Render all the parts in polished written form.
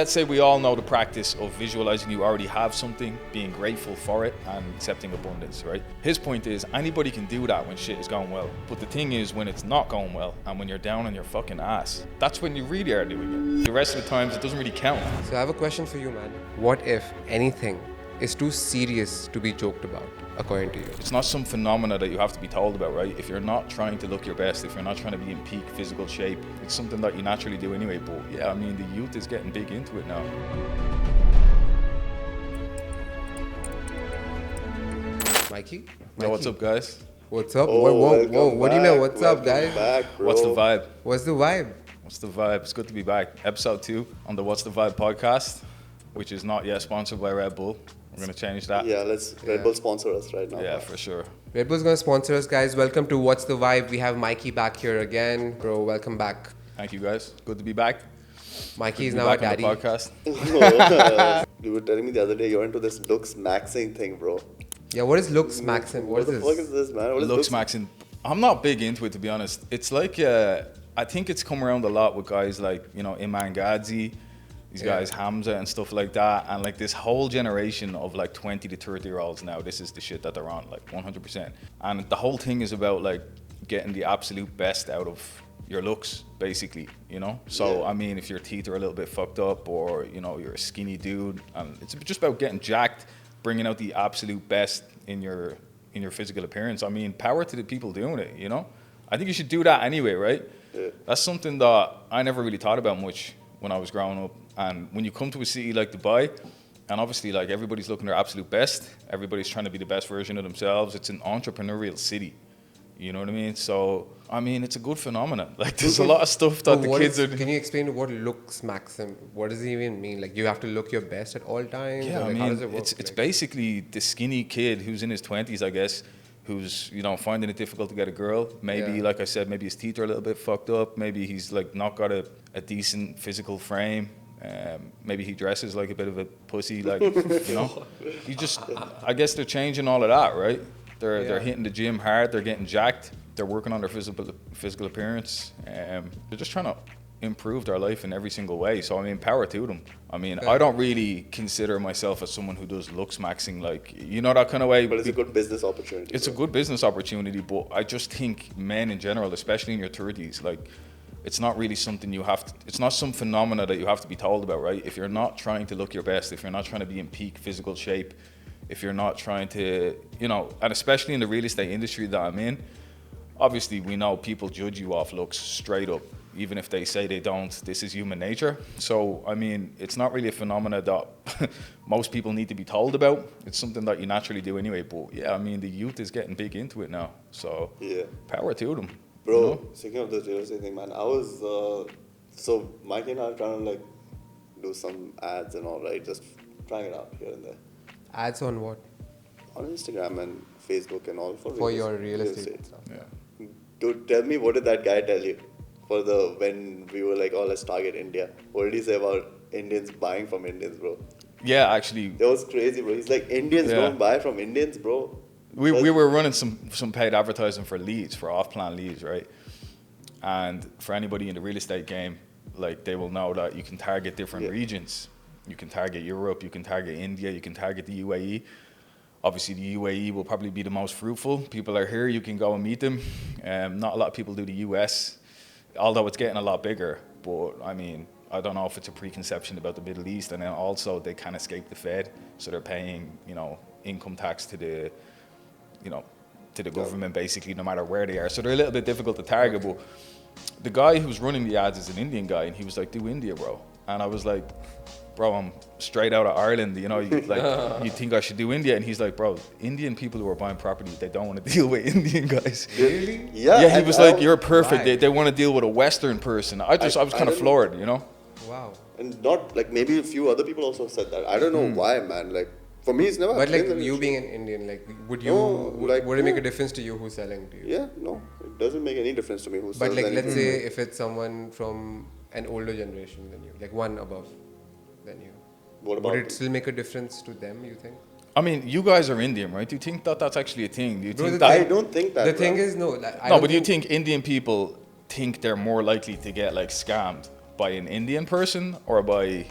let's say we all know the practice of visualizing you already have something, being grateful for it, and accepting abundance, right? His point is anybody can do that when shit is going well. But the thing is, when it's not going well and when you're down on your fucking ass, that's when you really are doing it. The rest of the times, it doesn't really count. So I have a question for you, man. What if anything is too serious to be joked about, according to you? It's not some phenomena that you have to be told about, right? If you're not trying to look your best, if you're not trying to be in peak physical shape, it's something that you naturally do anyway. But yeah, I mean, the youth is getting big into it now. Mikey? Yo, what's up, guys? What's up? Oh, whoa, what do you know? What's up, guys? Back, What's the vibe? What's the vibe? What's the vibe? It's good to be back. Episode 2 on the What's the Vibe podcast, which is not yet sponsored by Red Bull. We're going to change that. Yeah, Red Bull sponsor us right now. Yeah, for sure. Red Bull's gonna sponsor us, guys. Welcome to What's the Vibe. We have Mikey back here again. Bro, welcome back. Thank you, guys. Good to be back. Mikey is Good to be now a back daddy. on the podcast. You were telling me the other day you're into this looks maxing thing, bro. Yeah, what is looks maxim? What the fuck is this, man? What is Looks maxing. I'm not big into it, to be honest. It's like, I think it's come around a lot with guys like, you know, Iman Gadzhi, these guys, Hamza and stuff like that. And like this whole generation of like 20 to 30 year olds now, this is the shit that they're on, like 100%. And the whole thing is about like getting the absolute best out of your looks, basically, you know? So, I mean, if your teeth are a little bit fucked up or, you know, you're a skinny dude, and it's just about getting jacked, bringing out the absolute best in your physical appearance. I mean, power to the people doing it, you know? I think you should do that anyway, right? Yeah. That's something that I never really thought about much when I was growing up. And when you come to a city like Dubai, and obviously like everybody's looking their absolute best, everybody's trying to be the best version of themselves. It's an entrepreneurial city. You know what I mean? So, I mean, it's a good phenomenon. Like, there's a lot of stuff that the kids are... Can you explain what looks maxim? What does it even mean? Like, you have to look your best at all times? Yeah, or like, I how mean, does it work? it's basically the skinny kid who's in his 20s, I guess, who's, you know, finding it difficult to get a girl. Maybe, like I said, maybe his teeth are a little bit fucked up. Maybe he's, like, not got a decent physical frame. Maybe he dresses like a bit of a pussy, like, you know. He just, I guess they're changing all of that, right? They're hitting the gym hard. They're getting jacked. They're working on their physical appearance. They're just trying to improve their life in every single way. So, I mean, power to them. I mean, I don't really consider myself as someone who does looks maxing, like, you know, that kind of way. But it's a good business opportunity. It's a good business opportunity, but I just think men in general, especially in your 30s, like, it's not really something you have to, it's not some phenomena that you have to be told about, right? If you're not trying to look your best, if you're not trying to be in peak physical shape, if you're not trying to, you know, and especially in the real estate industry that I'm in, obviously we know people judge you off looks straight up, even if they say they don't. This is human nature. So, I mean, it's not really a phenomena that most people need to be told about. It's something that you naturally do anyway. But yeah, I mean, the youth is getting big into it now. So, power to them. Bro, you know? Speaking of the real estate thing, man, I was, so Mikey and I are trying to like do some ads and all, right? Just trying it out here and there. Ads on what? On Instagram and Facebook and all For your real estate stuff. Yeah. Dude, tell me, what did that guy tell you for when we were like, oh, let's target India? What did he say about Indians buying from Indians, bro? Yeah, actually. That was crazy, bro. He's like, Indians don't buy from Indians, bro. We were running some paid advertising for leads, for off-plan leads, right? And for anybody in the real estate game, like, they will know that you can target different regions. You can target Europe, you can target India, you can target the UAE. Obviously, the UAE will probably be the most fruitful. People are here, you can go and meet them. Not a lot of people do the US, although it's getting a lot bigger. But, I mean, I don't know if it's a preconception about the Middle East. And then also, they can't escape the Fed. So they're paying, you know, income tax to the, you know, to the government, basically, no matter where they are. So they're a little bit difficult to target. But the guy who's running the ads is an Indian guy. And he was like, do India, bro. And I was like, bro, I'm straight out of Ireland, you know, you think I should do India? And he's like, bro, Indian people who are buying property, they don't want to deal with Indian guys. Really? Yeah, he was like, you're perfect. They want to deal with a Western person. I was kind of floored, you know? Wow. And not, like, maybe a few other people also said that. I don't know why, man. Like, for me, it's never... But, like, you being an Indian, like, would it make a difference to you who's selling to you? Yeah, no. It doesn't make any difference to me who's selling. But, like, let's say if it's someone from an older generation than you, like one above than you. What about Would it still make a difference to them, you think? I mean, you guys are Indian, right? Do you think that that's actually a thing? Do you think I don't think that. The thing is, no. But do you think Indian people think they're more likely to get, like, scammed by an Indian person or by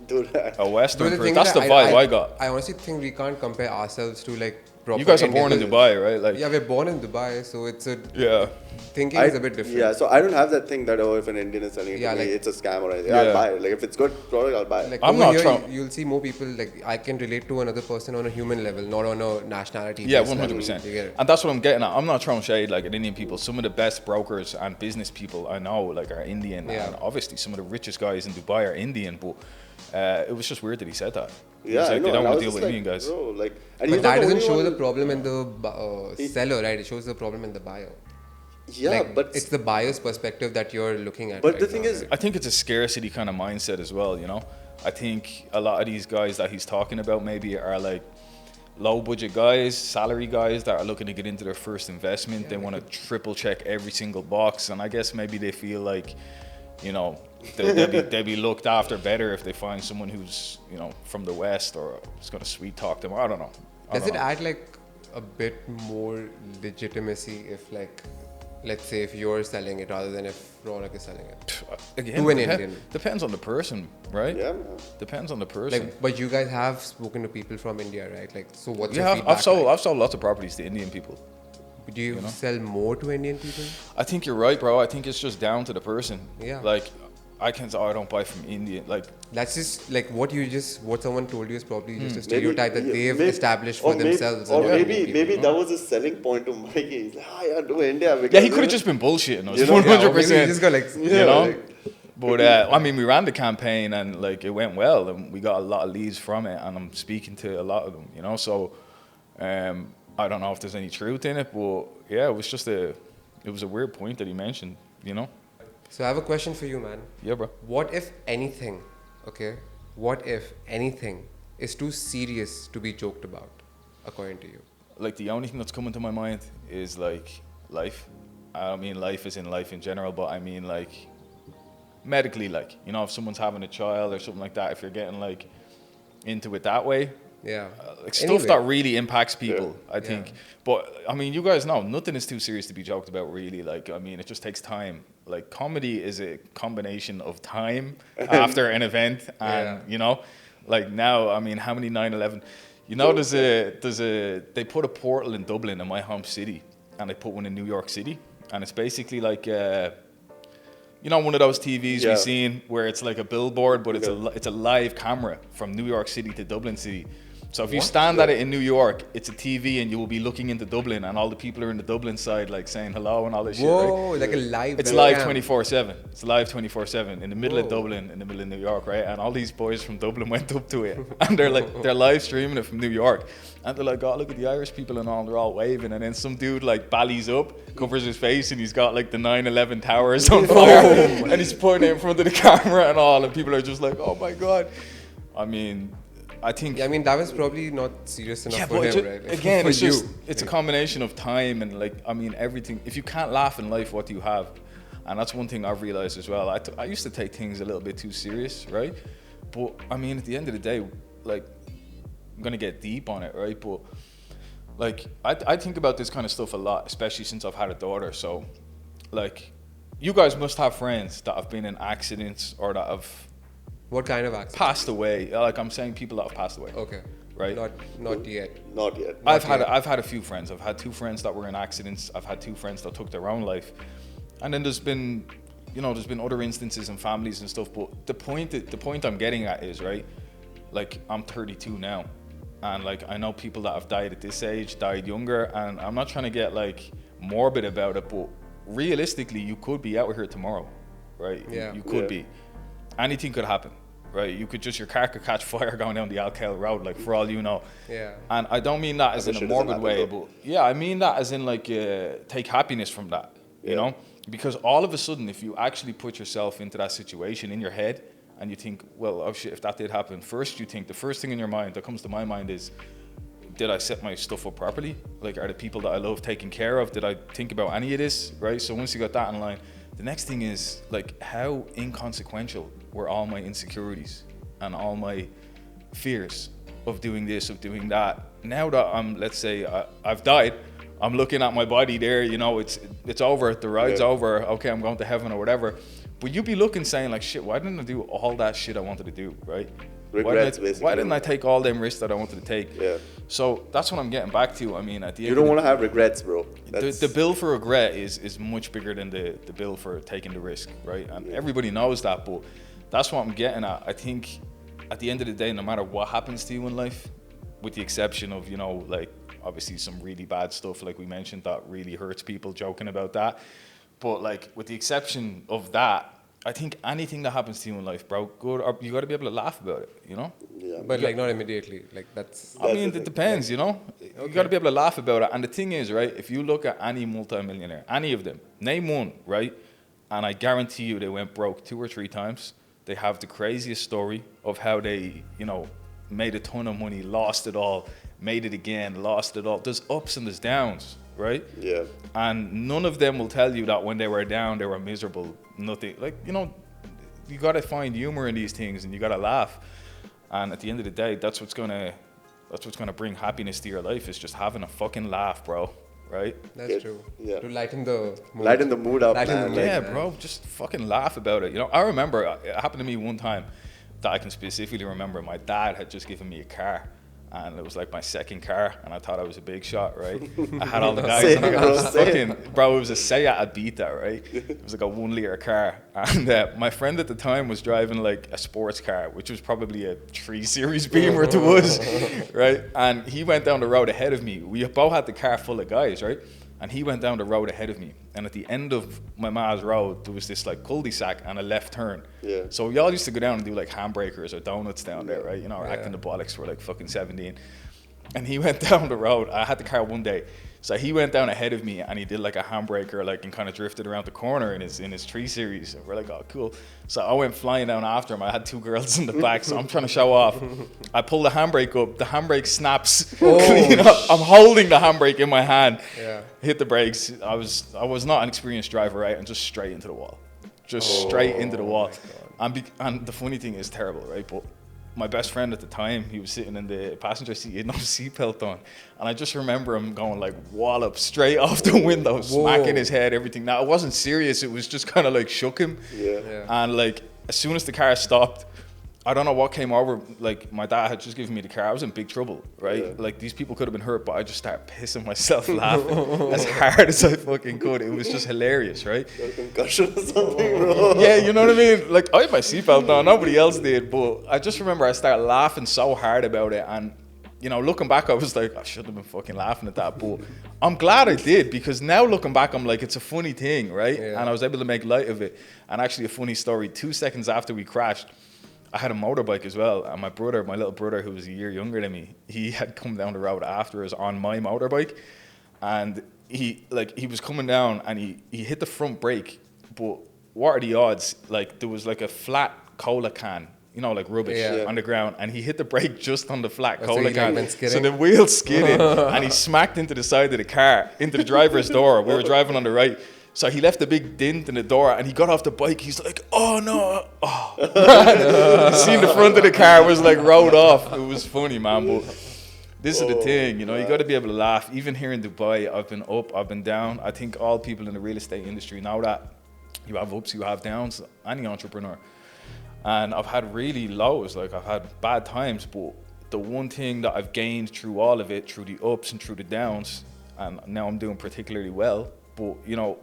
Dude, A Western The person. thing That's is the that vibe I got. I honestly think we can't compare ourselves to like proper You guys are born in Indian- Dubai, right? Like, Yeah, we're born in Dubai, so it's a yeah. thinking is a bit different. Yeah, so I don't have that thing that if an Indian is selling it Yeah, to me, like- it's a scam or anything. Yeah. I'll buy it. Like if it's good product, I'll buy it. Like I'm over not here, Trump. you'll see more people like I can relate to another person on a human level, not on a nationality. Yeah, based level. 100%. You get it? And that's what I'm getting at. I'm not throwing shade like at Indian people. Some of the best brokers and business people I know like are Indian. Yeah. And obviously some of the richest guys in Dubai are Indian, but it was just weird that he said that. He Yeah, was I like, know. they don't and I want was to deal just with like, Indian guys. bro, like, and But he's that not the doesn't only show one- the problem in the seller, right? It shows the problem in the buyer. Yeah, Like, but it's the buyer's perspective that you're looking at. But right the thing now, is- right? I think it's a scarcity kind of mindset as well, you know? I think a lot of these guys that he's talking about maybe are like low budget guys, salary guys that are looking to get into their first investment. They want to triple check every single box. And I guess maybe they feel like, you know, they'd be looked after better if they find someone who's, you know, from the West or is going to sweet talk them. I don't know. Does it add like a bit more legitimacy if like, let's say if you're selling it rather than if Raunak is selling it? Again, To an Indian. Depends on the person, right? yeah, man. Depends on the person. Like, but you guys have spoken to people from India, right? Like, so what's Yeah, your feedback? I've sold lots of properties to Indian people. Do you sell more to Indian people? I think you're right, bro. I think it's just down to the person. Yeah. Like, I can't say, oh, I don't buy from India. Like, That's just like what someone told you is probably just a Maybe- stereotype that yeah, they've maybe- established or for maybe- themselves. Or and maybe Indian people, maybe no? that was a selling point to Mikey. He's like, yeah, do India. yeah, because, he could have just been bullshitting us, You know, 100%. Yeah, or maybe you just got like, you know? like- But I mean, we ran the campaign and like it went well, and we got a lot of leads from it, and I'm speaking to a lot of them, you know. So I don't know if there's any truth in it, but yeah, it was a weird point that he mentioned, you know. So I have a question for you, man. Yeah, bro. What if anything, okay? What if anything is too serious to be joked about, according to you? Like the only thing that's coming to my mind is like life. I don't mean life as in life in general, but I mean like medically, like, you know, if someone's having a child or something like that, if you're getting like into it that way, Yeah. like stuff Anyway. that really impacts people, I Yeah. think. But I mean, you guys know nothing is too serious to be joked about, really. Like, I mean, it just takes time. Like, comedy is a combination of time after an event, and Yeah. you know, like now, I mean, how many 9/11? You know, they put a portal in Dublin, in my home city, and they put one in New York City, and it's basically like. You know, one of those TVs Yeah. we've seen where it's like a billboard, but Yeah. it's a live camera from New York City to Dublin City. So if you What? stand at it in New York, it's a TV and you will be looking into Dublin, and all the people are in the Dublin side like saying hello and all this shit, right? Whoa, like a live. It's webcam. live 24/7. It's live 24/7 in the middle of Whoa. Dublin, in the middle of New York, right? And all these boys from Dublin went up to it, and they're live streaming it from New York, and they're like, oh, look at the Irish people and all, they're all waving, and then some dude like ballies up, covers his face, and he's got like the 9/11 towers on fire, and he's putting it in front of the camera and all, and people are just like, oh my god. I mean, I think. Yeah, I mean, that was probably not serious enough Yeah, for but him, right? Like, again, for it's just you. it's a combination of time and like, I mean, everything. If you can't laugh in life, what do you have? And that's one thing I've realized as well. I used to take things a little bit too serious, right? But I mean, at the end of the day, like, I'm gonna get deep on it, right? But like, I think about this kind of stuff a lot, especially since I've had a daughter. So, like, you guys must have friends that have been in accidents or that have What kind of accent? passed away. Like, I'm saying people that have passed away. Okay. Right. Not yet. Not yet. I've had a few friends. I've had two friends that were in accidents. I've had two friends that took their own life, and then there's been other instances in families and stuff. But the point I'm getting at is, right, like, I'm 32 now, and like, I know people that have died at this age, died younger, and I'm not trying to get like morbid about it, but realistically, you could be out here tomorrow, right? Yeah. You could Yeah. be. Anything could happen. Right, your car could catch fire going down the Alkel Road, like, for all you know. Yeah. And I don't mean that as in wish a it doesn't morbid happen, way, though. but yeah, I mean that as in like take happiness from that, you Yeah. know? Because all of a sudden, if you actually put yourself into that situation in your head and you think, well, oh shit, if that did happen, the first thing in your mind that comes to my mind is, did I set my stuff up properly? Like, are the people that I love taken care of? Did I think about any of this, right? So once you got that in line, the next thing is, like, how inconsequential were all my insecurities and all my fears of doing this, of doing that? Now that I'm, let's say, I've died, I'm looking at my body there, you know, it's over, the ride's Yeah. over, okay, I'm going to heaven or whatever. But you'd be looking saying like, shit, why didn't I do all that shit I wanted to do, right? Regrets, why didn't I take all them risks that I wanted to take? Yeah. So that's what I'm getting back to. I mean, at the end You don't want to have regrets, bro. the bill for regret is much bigger than the bill for taking the risk, right? And everybody knows that, but that's what I'm getting at. I think at the end of the day, no matter what happens to you in life, with the exception of, you know, like obviously some really bad stuff like we mentioned that really hurts people, joking about that. But like with the exception of that, I think anything that happens to you in life, bro, good, or you got to be able to laugh about it, you know? Yeah. But like not immediately. Like that's. I mean, it depends, you know? You got to be able to laugh about it. And the thing is, right, if you look at any multimillionaire, any of them, name one, right? And I guarantee you they went broke 2 or 3 times. They have the craziest story of how they, you know, made a ton of money, lost it all, made it again, lost it all. There's ups and there's downs, right? Yeah. And none of them will tell you that when they were down, they were miserable. Nothing. Like, you know, you got to find humor in these things and you got to laugh. And at the end of the day, that's what's going to bring happiness to your life, is just having a fucking laugh, bro. Right? That's true. Yeah. To lighten the mood. Lighten the mood up, Lighten the man. mood. Like, Yeah, bro, just fucking laugh about it. You know, I remember, it happened to me one time that I can specifically remember. My dad had just given me a car, and it was like my second car, and I thought I was a big shot, right? I had all the guys, Same, and I bro, was same. fucking, bro, it was a Seat Ibiza, right? It was like a 1 liter car, and my friend at the time was driving like a sports car, which was probably a 3 Series Beamer to us, right? And he went down the road ahead of me. We both had the car full of guys, right? And he went down the road ahead of me. And at the end of my ma's road, there was this like cul-de-sac and a left turn. Yeah. So y'all used to go down and do like handbrakers or donuts down there, right? You know, or acting the bollocks for like fucking 17. And he went down the road. I had the car one day. So he went down ahead of me and he did like a handbraker, like, and kind of drifted around the corner in his 3 Series. And we're like, oh, cool. So I went flying down after him. I had 2 girls in the back, so I'm trying to show off. I pull the handbrake up. The handbrake snaps clean up. I'm holding the handbrake in my hand. Yeah. Hit the brakes. I was not an experienced driver, right? And just straight into the wall. Just straight into the wall. And the funny thing is terrible, right? But my best friend at the time, he was sitting in the passenger seat, he had no seatbelt on. And I just remember him going like wallop straight off the window, smacking his head, everything. Now, it wasn't serious, it was just kind of like shook him. Yeah. And like, as soon as the car stopped, I don't know what came over, like my dad had just given me the car. I was in big trouble, right? Yeah. Like these people could have been hurt, but I just started pissing myself laughing as hard as I fucking could. It was just hilarious, right? Got a concussion or something, bro. Yeah, you know what I mean? Like, I had my seatbelt on, nobody else did, but I just remember I started laughing so hard about it, and, you know, looking back, I was like, I should have been fucking laughing at that, but I'm glad I did, because now looking back, I'm like, it's a funny thing, right? Yeah. And I was able to make light of it. And actually, a funny story, 2 seconds after we crashed, I had a motorbike as well, and my little brother, who was a year younger than me, he had come down the road after us on my motorbike, and he was coming down, and he hit the front brake, but what are the odds? Like, there was like a flat cola can, you know, like rubbish on the ground, and he hit the brake just on the flat cola can. So the wheel skidded, and he smacked into the side of the car, into the driver's door. We were driving on the right. So he left a big dent in the door, and he got off the bike. He's like, oh no. Oh. Seen the front of the car was like rolled off. It was funny, man. But this is the thing, you know, you got to be able to laugh. Even here in Dubai, I've been up, I've been down. I think all people in the real estate industry know that. You have ups, you have downs, any entrepreneur. And I've had really lows, like I've had bad times, but the one thing that I've gained through all of it, through the ups and through the downs, and now I'm doing particularly well, but you know,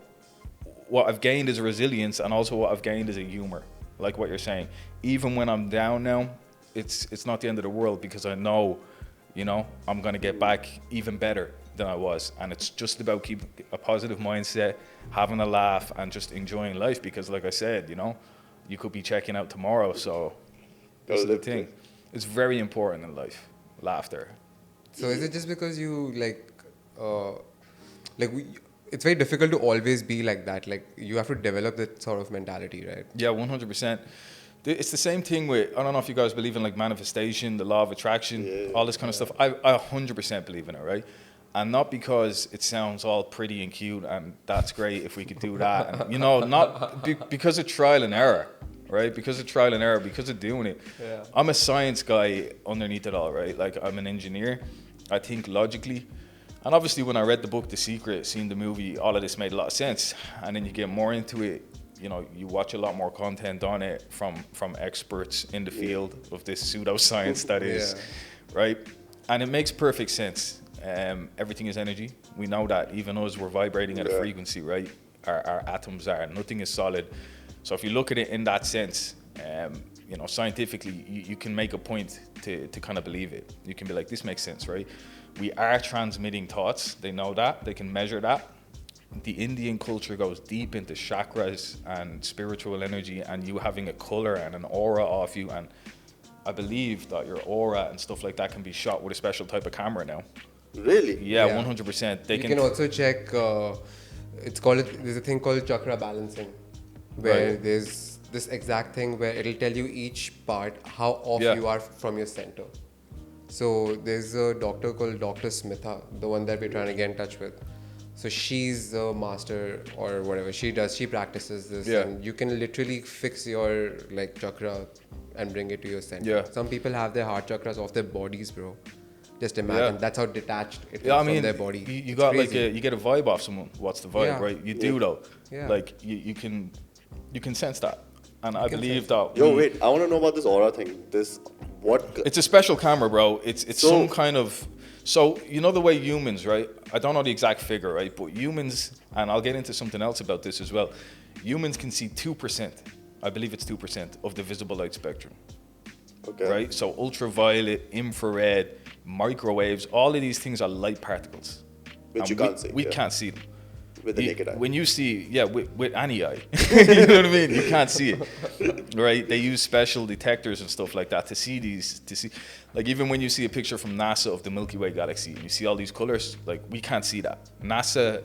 what I've gained is a resilience, and also what I've gained is a humor, like what you're saying. Even when I'm down now, it's not the end of the world, because I know, you know, I'm gonna get back even better than I was. And it's just about keeping a positive mindset, having a laugh, and just enjoying life, because like I said, you know, you could be checking out tomorrow, so this is the thing. It's very important in life, laughter. So is it just because you it's very difficult to always be like that. Like, you have to develop that sort of mentality, right? Yeah, 100%. It's the same thing with, I don't know if you guys believe in like manifestation, the law of attraction, all this kind of stuff. I 100% believe in it, right? And not because it sounds all pretty and cute and that's great if we could do that. And, you know, not because of trial and error, right? Because of trial and error, because of doing it. Yeah. I'm a science guy underneath it all, right? Like, I'm an engineer. I think logically. And obviously when I read the book, The Secret, seen the movie, all of this made a lot of sense. And then you get more into it, you watch a lot more content on it from experts in the field of this pseudoscience that is, right? And it makes perfect sense. Everything is energy. We know that. Even us, we're vibrating at a frequency, right? Our atoms are. Nothing is solid. So if you look at it in that sense, scientifically, you can make a point to kind of believe it. You can be like, this makes sense, right? We are transmitting thoughts. They know that. They can measure that. The Indian culture goes deep into chakras and spiritual energy, and you having a color and an aura off you. And I believe that your aura and stuff like that can be shot with a special type of camera now. Really? Yeah, 100%. You can also check. There's a thing called Chakra Balancing, where there's this exact thing where it'll tell you each part how off you are from your center. So there's a doctor called Dr. Smitha, the one that we're trying to get in touch with. So she's a master or whatever she does. She practices this, and you can literally fix your chakra and bring it to your center. Yeah. Some people have their heart chakras off their bodies, bro. Just imagine that's how detached it is from their body. You got you get a vibe off someone. What's the vibe, right? You do though. Yeah. Like you can sense that, and I believe that. Yo, wait! I want to know about this aura thing. It's a special camera, bro. It's some kind of. So, you know the way humans, right? I don't know the exact figure, right? But humans, and I'll get into something else about this as well. Humans can see 2%, I believe it's 2% of the visible light spectrum. Okay. Right? So ultraviolet, infrared, microwaves, all of these things are light particles. Which you can't see. We can't see them. With the naked eye. When you see, with any eye. You know what I mean? You can't see it, right? They use special detectors and stuff like that to see these, like even when you see a picture from NASA of the Milky Way galaxy, and you see all these colors, like we can't see that. NASA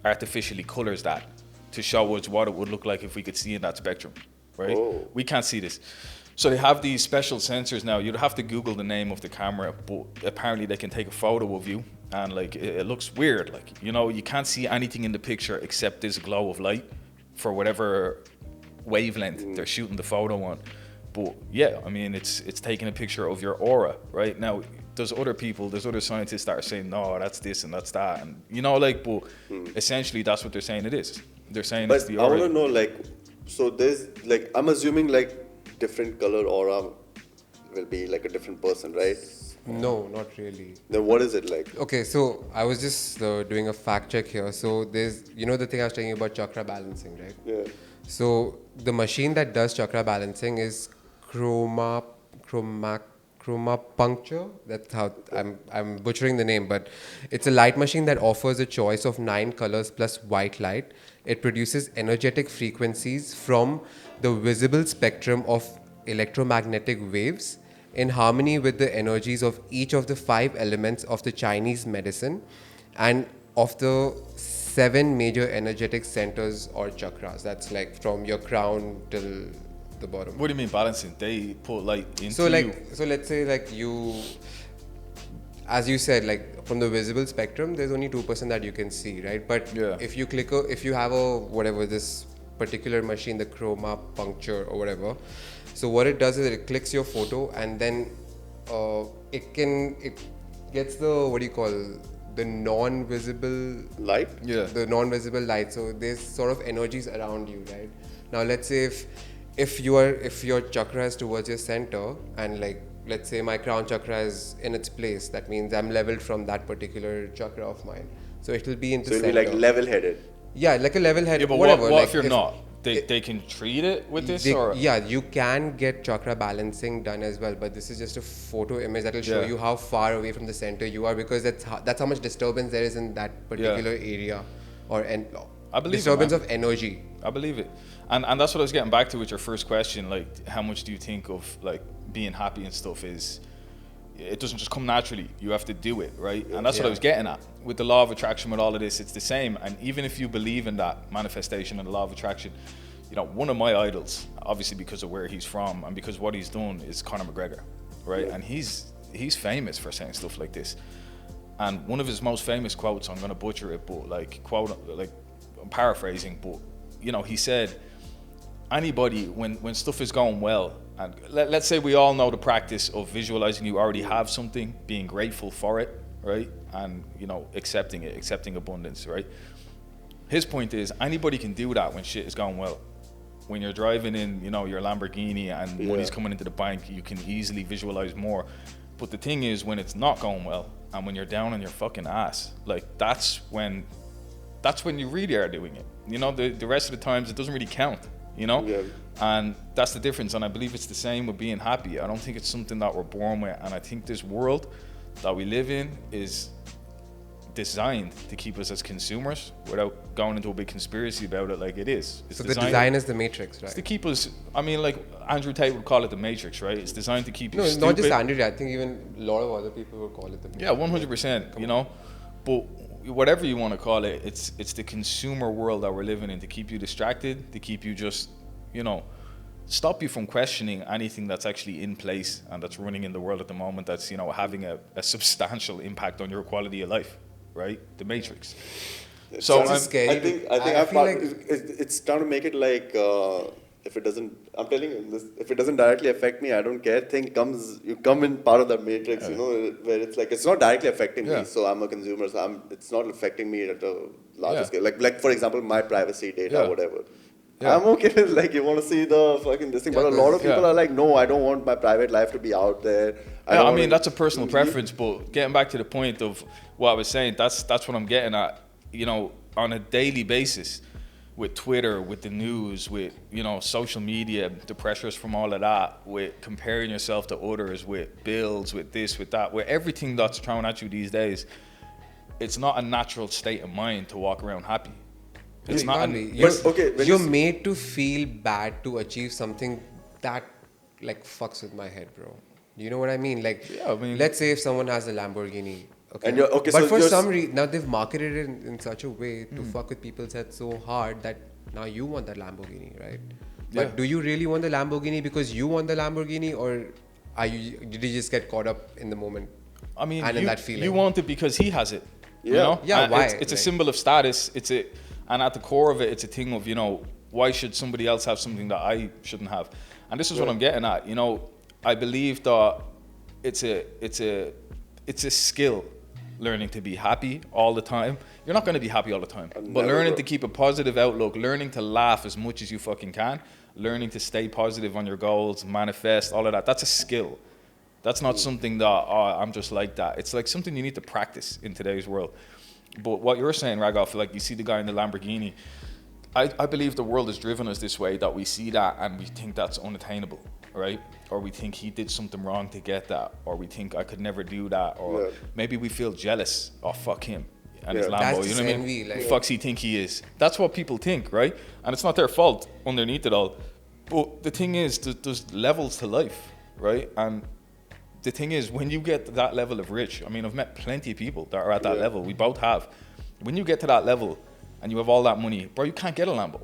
artificially colors that to show us what it would look like if we could see in that spectrum, right? Oh. We can't see this. So they have these special sensors now. You'd have to Google the name of the camera, but apparently they can take a photo of you, and it looks weird. You can't see anything in the picture except this glow of light for whatever wavelength they're shooting the photo on. But yeah, I mean, it's taking a picture of your aura, right? Now, there's other scientists that are saying, no, that's this and that's that. And, but essentially that's what they're saying it is. They're saying it's the aura. I want to know, so there's, I'm assuming, different color aura will be a different person, right? No, not really. Then what is it like? Okay, so I was just doing a fact check here. So there's, the thing I was telling you about chakra balancing, right? Yeah. So the machine that does chakra balancing is chroma puncture. That's how I'm butchering the name, but it's a light machine that offers a choice of 9 colors plus white light. It produces energetic frequencies from the visible spectrum of electromagnetic waves in harmony with the energies of each of the 5 elements of the Chinese medicine and of the 7 major energetic centers or chakras. That's from your crown till the bottom. What do you mean balancing? They put light into So let's say you, as you said, from the visible spectrum, there's only 2% that you can see, right? But if you have this particular machine, the chroma puncture or whatever, so what it does is it clicks your photo and then it gets the non-visible light. Yeah. The non-visible light. So there's sort of energies around you, right? Now let's say if your chakra is towards your center and let's say my crown chakra is in its place, that means I'm leveled from that particular chakra of mine. So it will be in the center. So it'll be level-headed. Yeah, like a level-headed. Yeah, but whatever. What if you're not? They can treat it with this, or yeah, you can get chakra balancing done as well, but this is just a photo image that will show you how far away from the center you are, because that's how much disturbance there is in that particular area, or I believe disturbance of energy. I believe it, and that's what I was getting back to with your first question. How much do you think of being happy and stuff is? It doesn't just come naturally. You have to do it, right? And that's what I was getting at. With the law of attraction, with all of this, it's the same. And even if you believe in that manifestation and the law of attraction, one of my idols, obviously because of where he's from and because what he's done, is Conor McGregor, right? And he's famous for saying stuff like this. And one of his most famous quotes, I'm going to butcher it, but I'm paraphrasing, but he said, anybody, when stuff is going well, and let's say we all know the practice of visualizing you already have something, being grateful for it, right? And, accepting abundance, right? His point is, anybody can do that when shit is going well. when you're driving in, you know, your Lamborghini and money's coming into the bank, you can easily visualize more. But the thing is, when it's not going well and when you're down on your fucking ass, like that's when you really are doing it. You know, the rest of the times it doesn't really count, you know? Yeah. And that's the difference. And I believe it's the same with being happy. I don't think it's something that we're born with. And I think this world that we live in is designed to keep us as consumers without going into a big conspiracy about it like it is. It's so the design is the matrix, right? It's to keep us, I mean, like Andrew Tate would call it the matrix, right? It's designed to keep you No, stupid. not just Andrew. I think even a lot of other people would call it the matrix. Yeah, 100%, you know? But whatever you want to call it, it's the consumer world that we're living in to keep you distracted, to keep you just, you know, stop you from questioning anything that's actually in place and that's running in the world at the moment that's, you know, having a substantial impact on your quality of life, right? The matrix. So I'm scary. I think it's trying to make it like if it doesn't, I'm telling you this, if it doesn't directly affect me, I don't care. You come in part of that matrix, you know, where it's like it's not directly affecting me, so I'm a consumer, so it's not affecting me at a larger scale. Like for example, my privacy data, whatever. Yeah. I'm okay with like you want to see the fucking this thing, but a lot of people are like, no, I don't want my private life to be out there. I mean that's a personal preference, but getting back to the point of what I was saying, that's what I'm getting at. You know, on a daily basis, with Twitter, with the news, with, you know, social media, the pressures from all of that, with comparing yourself to others, with bills, with this, with that, with everything that's thrown at you these days, it's not a natural state of mind to walk around happy. It's not. You're made to feel bad to achieve something that like fucks with my head, bro. You know what I mean? Like, yeah, I mean, let's say if someone has a Lamborghini, okay, but so for some reason now they've marketed it in such a way to fuck with people's heads so hard that now you want that Lamborghini, right? But do you really want the Lamborghini because you want the Lamborghini, or did you just get caught up in the moment? I mean, and in that feeling, you want it because he has it. Yeah. You know? Yeah. And why? It's a symbol of status. And at the core of it, it's a thing of, you know, why should somebody else have something that I shouldn't have? And this is what I'm getting at. You know, I believe that it's a skill, learning to be happy all the time. You're not going to be happy all the time, but learning to keep a positive outlook, learning to laugh as much as you fucking can, learning to stay positive on your goals, manifest, all of that. That's a skill. That's not something that, I'm just like that. It's like something you need to practice in today's world. But what you're saying, Raaghav, like you see the guy in the Lamborghini, I believe the world has driven us this way, that we see that and we think that's unattainable, right? Or we think he did something wrong to get that, or we think I could never do that, or maybe we feel jealous, oh fuck him and his Lambo, that's you know what I mean? envy, like, Who fucks he think he is? That's what people think, right? And it's not their fault underneath it all. But the thing is, there's levels to life, right? And the thing is, when you get to that level of rich, I mean, I've met plenty of people that are at that level. We both have. When you get to that level and you have all that money, bro, you can't get a Lambo.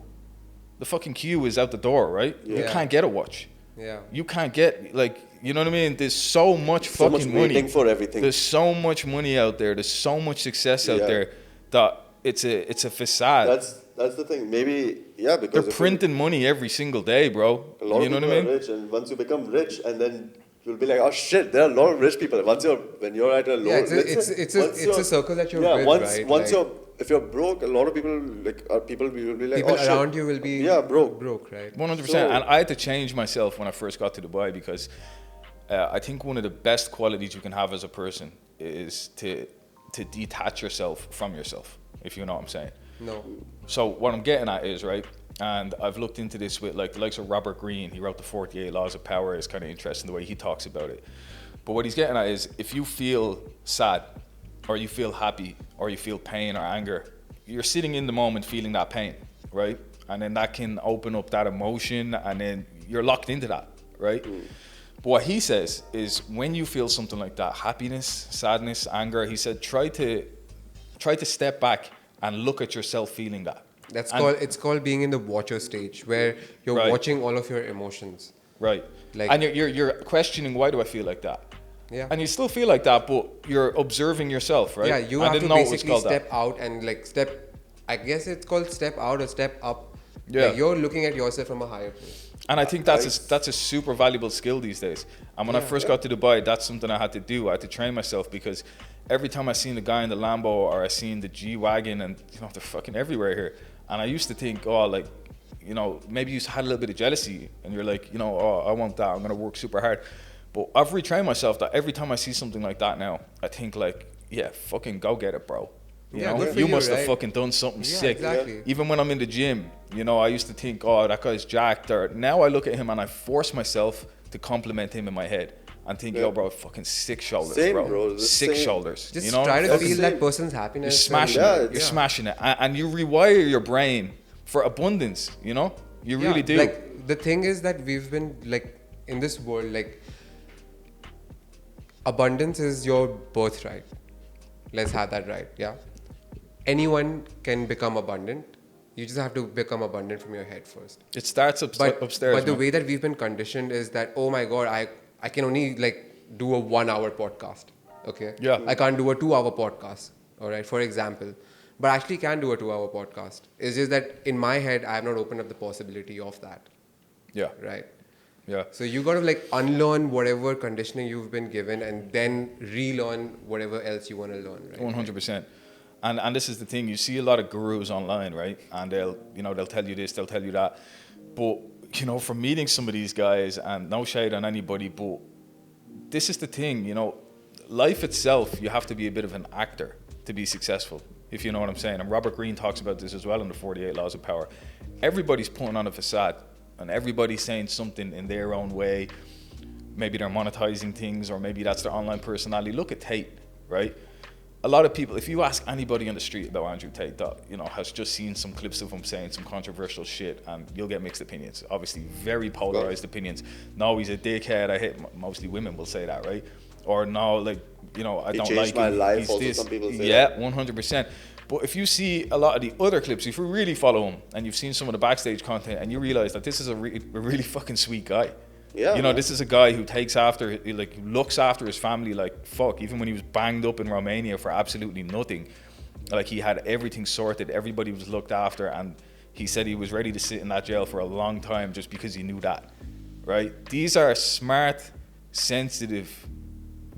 The fucking queue is out the door, right? You can't get a watch. Yeah. You can't get, like, you know what I mean? There's so much fucking money. Waiting for everything. There's so much money out there. There's so much success out there that it's a facade. That's the thing. Maybe, because they're printing money every single day, bro. A lot you know of what people I mean? are rich, and once you become rich, and then you'll be like, oh shit, there are a lot of rich people. When you're at a low, it's a circle that you're with, right? If you're broke, a lot of people will be like, people around you will be broke, right? 100%. And I had to change myself when I first got to Dubai, because I think one of the best qualities you can have as a person is to detach yourself from yourself, if you know what I'm saying. No. So what I'm getting at is, right, and I've looked into this with like the likes of Robert Greene. He wrote the 48 Laws of Power. It's kind of interesting the way he talks about it. But what he's getting at is, if you feel sad, or you feel happy, or you feel pain or anger, you're sitting in the moment feeling that pain, right? And then that can open up that emotion, and then you're locked into that, right? But what he says is, when you feel something like that, happiness, sadness, anger, he said, try to step back and look at yourself feeling that. It's called being in the watcher stage, where you're watching all of your emotions. Right. Like, and you're questioning, why do I feel like that? Yeah. And you still feel like that, but you're observing yourself, right? Yeah, you have to basically step out and like I guess it's called step out or step up. Yeah. Like, you're looking at yourself from a higher place. And I think that's a super valuable skill these days. And when I first got to Dubai, that's something I had to do. I had to train myself, because every time I seen the guy in the Lambo, or I seen the G-Wagon, and you know, they're fucking everywhere here. And I used to think, oh, like, you know, maybe you had a little bit of jealousy and you're like, you know, oh, I want that, I'm going to work super hard. But I've retrained myself that every time I see something like that now, I think like, yeah, fucking go get it, bro. You know, you must have fucking done something sick. Exactly. Even when I'm in the gym, you know, I used to think, oh, that guy's jacked. Or now I look at him and I force myself to compliment him in my head and think, yo, bro, fucking sick shoulders, bro. Sick shoulders. Just you know? try to feel that person's happiness. You're smashing it. You're smashing it. And you rewire your brain for abundance, you know? You really do. Like, the thing is that we've been, like, in this world, like, abundance is your birthright. Let's have that right, yeah? Anyone can become abundant. You just have to become abundant from your head first. It starts upstairs. But the way that we've been conditioned is that, oh my God, I can only like do a 1 hour podcast. Okay? Yeah. I can't do a 2 hour podcast. All right, for example. But I actually can do a 2 hour podcast. It's just that in my head, I have not opened up the possibility of that. Yeah. Right? Yeah. So you got to like unlearn whatever conditioning you've been given and then relearn whatever else you want to learn. Right? 100%. And this is the thing, you see a lot of gurus online, right? And they'll tell you this, they'll tell you that. But, you know, from meeting some of these guys, and no shade on anybody, but this is the thing, you know, life itself, you have to be a bit of an actor to be successful, if you know what I'm saying. And Robert Greene talks about this as well in the 48 Laws of Power. Everybody's putting on a facade, and everybody's saying something in their own way. Maybe they're monetizing things, or maybe that's their online personality. Look at Tate, right? A lot of people, if you ask anybody on the street about Andrew Tate that, you know, has just seen some clips of him saying some controversial shit, and you'll get mixed opinions. Obviously, very polarized opinions. No, he's a dickhead. I hate, mostly women will say that, right? Or no, like, you know, I don't like him. My life, he's also this. Some people say yeah, that. 100%. But if you see a lot of the other clips, if you really follow him and you've seen some of the backstage content and you realize that this is a really fucking sweet guy. Yeah, you know, this is a guy who takes after, like, looks after his family like fuck. Even when he was banged up in Romania for absolutely nothing, like, he had everything sorted, everybody was looked after, and he said he was ready to sit in that jail for a long time just because he knew that, right? These are smart, sensitive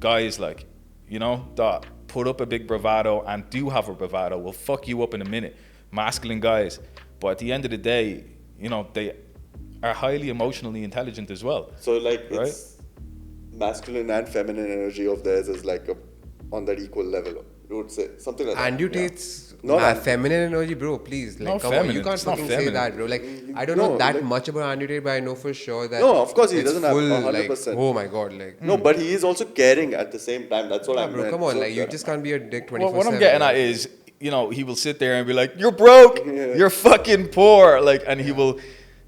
guys, like, you know, that put up a big bravado and do have a bravado, will fuck you up in a minute. Masculine guys. But at the end of the day, you know, they are highly emotionally intelligent as well. So like, right? It's masculine and feminine energy of theirs is like on that equal level, you would say, something like that. Andrew Tate's No, feminine energy, bro, please. Like, No, come on, feminine. you can't It's not fucking say feminine. that, bro. Like, I don't know that much about Andrew Tate, but I know for sure that. No, of course he it's doesn't have full, 100%. Like, oh my God, like. No, but he is also caring at the same time. That's what I Bro, meant. come on, So like, you that- just can't be a dick 24/7. What I'm getting at is, you know, he will sit there and be like, "You're broke, you're fucking poor," like, and he will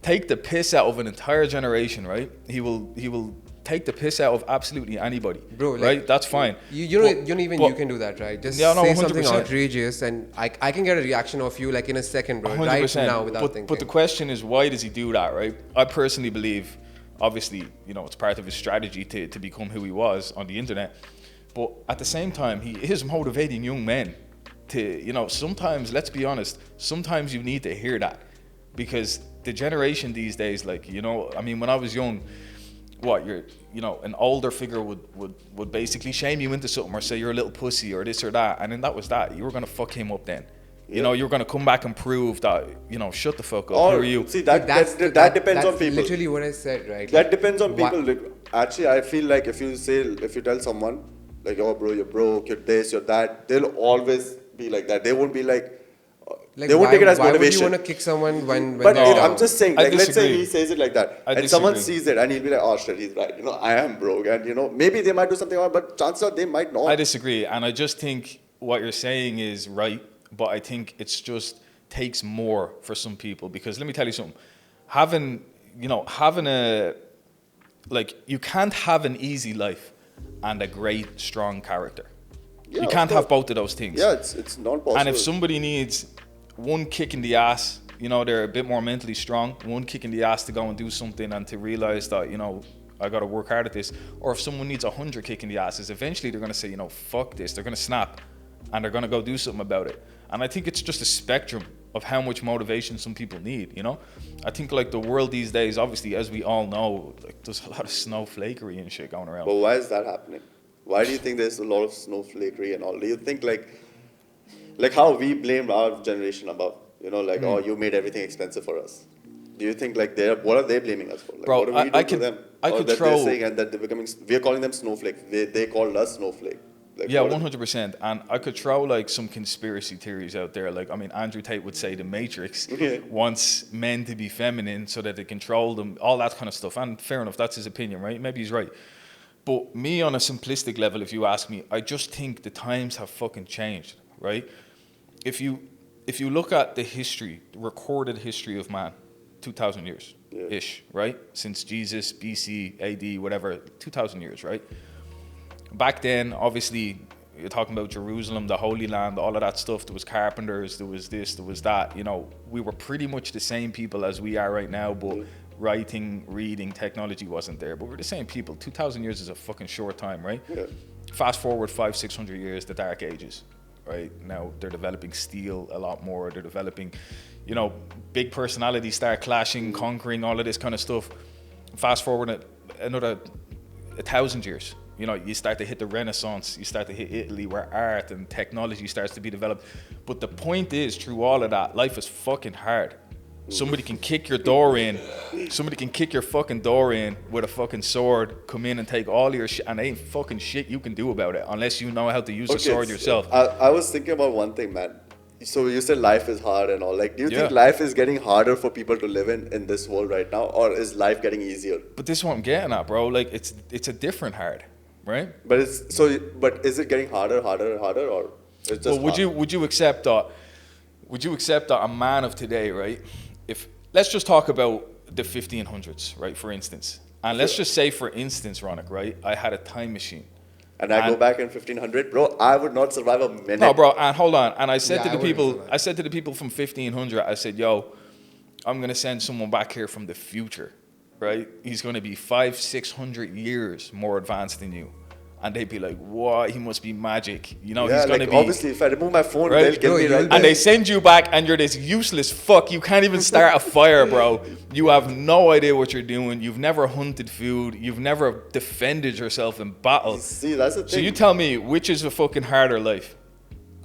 take the piss out of an entire generation, right? He will take the piss out of absolutely anybody, Bro, like, right? That's fine. You can do that, right? Just Yeah, no, say something 100%. outrageous, and I can get a reaction of you like in a second, bro. Right now, without thinking. But the question is, why does he do that, right? I personally believe, obviously, you know, it's part of his strategy to become who he was on the internet. But at the same time, he is motivating young men to, you know, sometimes, let's be honest, sometimes you need to hear that. Because the generation these days, like, you know, I mean, when I was young, you know, an older figure would basically shame you into something or say you're a little pussy or this or that. And then that was that. You were going to fuck him up then. You know, you're going to come back and prove that, you know, shut the fuck up. Who are you? See, that depends on people. Literally what I said, right? That depends on people. Like, actually, I feel like if you tell someone, like, oh, bro, you're broke, you're this, you're that, they'll always be like that. They won't be like, they won't take it as motivation. Why would you want to kick someone when But they're I'm just saying, like, let's say disagree. he says it like that, I and someone disagree. sees it, and he'll be like, oh shit, he's right. You know, I am broke, and you know, maybe they might do something wrong, but chances are they might not. I disagree, and I just think what you're saying is right, but I think it's just takes more for some people. Because let me tell you something, having a, like, you can't have an easy life and a great, strong character. Yeah, you of can't course. have both of those things. Yeah, it's not possible. And if somebody needs one kick in the ass, you know, they're a bit more mentally strong, one kick in the ass to go and do something and to realize that, you know, I got to work hard at this. Or if someone needs 100 kick in the asses, eventually they're going to say, you know, fuck this. They're going to snap and they're going to go do something about it. And I think it's just a spectrum of how much motivation some people need, you know? I think, like, the world these days, obviously, as we all know, like, there's a lot of snowflakery and shit going around. But why is that happening? Why do you think there's a lot of snowflakery and all? Do you think, like how we blame our generation above, you know, like, oh, you made everything expensive for us. Do you think like what are they blaming us for? Like, Bro, what are we doing to them? I Or could that throw. they're saying and that they're becoming. We're calling them snowflakes. They called us snowflake. Like, Yeah, what 100%. And I could throw like some conspiracy theories out there. Like, I mean, Andrew Tate would say the Matrix wants men to be feminine so that they control them, all that kind of stuff. And fair enough, that's his opinion, right? Maybe he's right. But me, on a simplistic level, if you ask me, I just think the times have fucking changed, right? If you look at the history, the recorded history of man, 2,000 years-ish, right? Since Jesus, BC, AD, whatever, 2,000 years, right? Back then, obviously, you're talking about Jerusalem, the Holy Land, all of that stuff. There was carpenters, there was this, there was that. You know, we were pretty much the same people as we are right now, but writing, reading, technology wasn't there. But we're the same people. 2,000 years is a fucking short time, right? Yeah. Fast forward 500-600 years, the Dark Ages, right? Now they're developing steel a lot more. They're developing, you know, big personalities start clashing, conquering, all of this kind of stuff. Fast forward another 1,000 years. You know, you start to hit the Renaissance, you start to hit Italy where art and technology starts to be developed. But the point is, through all of that, life is fucking hard. Somebody can kick your door in, somebody can kick your fucking door in with a fucking sword, come in and take all your shit, and there ain't fucking shit you can do about it unless you know how to use a sword yourself. I was thinking about one thing, man. So you said life is hard and all. Like, do you think life is getting harder for people to live in this world right now, or is life getting easier? But this is what I'm getting at, bro. Like, it's a different hard. Right? But is it getting harder, or it's just well, would you accept that? Would you accept that a man of today, right? If let's just talk about the 1500s, right? For instance, and let's just say, for instance, Raunak, right? I had a time machine, and I go back in 1500, bro. I would not survive a minute. No, bro. And hold on. And I said to the people from 1500, I said, yo, I'm gonna send someone back here from the future. Right? He's going to be 500-600 years more advanced than you. And they'd be like, what? He must be magic. You know, he's going to be... Obviously, if I remove my phone, they'll kill me right And they send you back and you're this useless fuck. You can't even start a fire, bro. You have no idea what you're doing. You've never hunted food. You've never defended yourself in battle. See, that's the thing. So you tell me, which is a fucking harder life?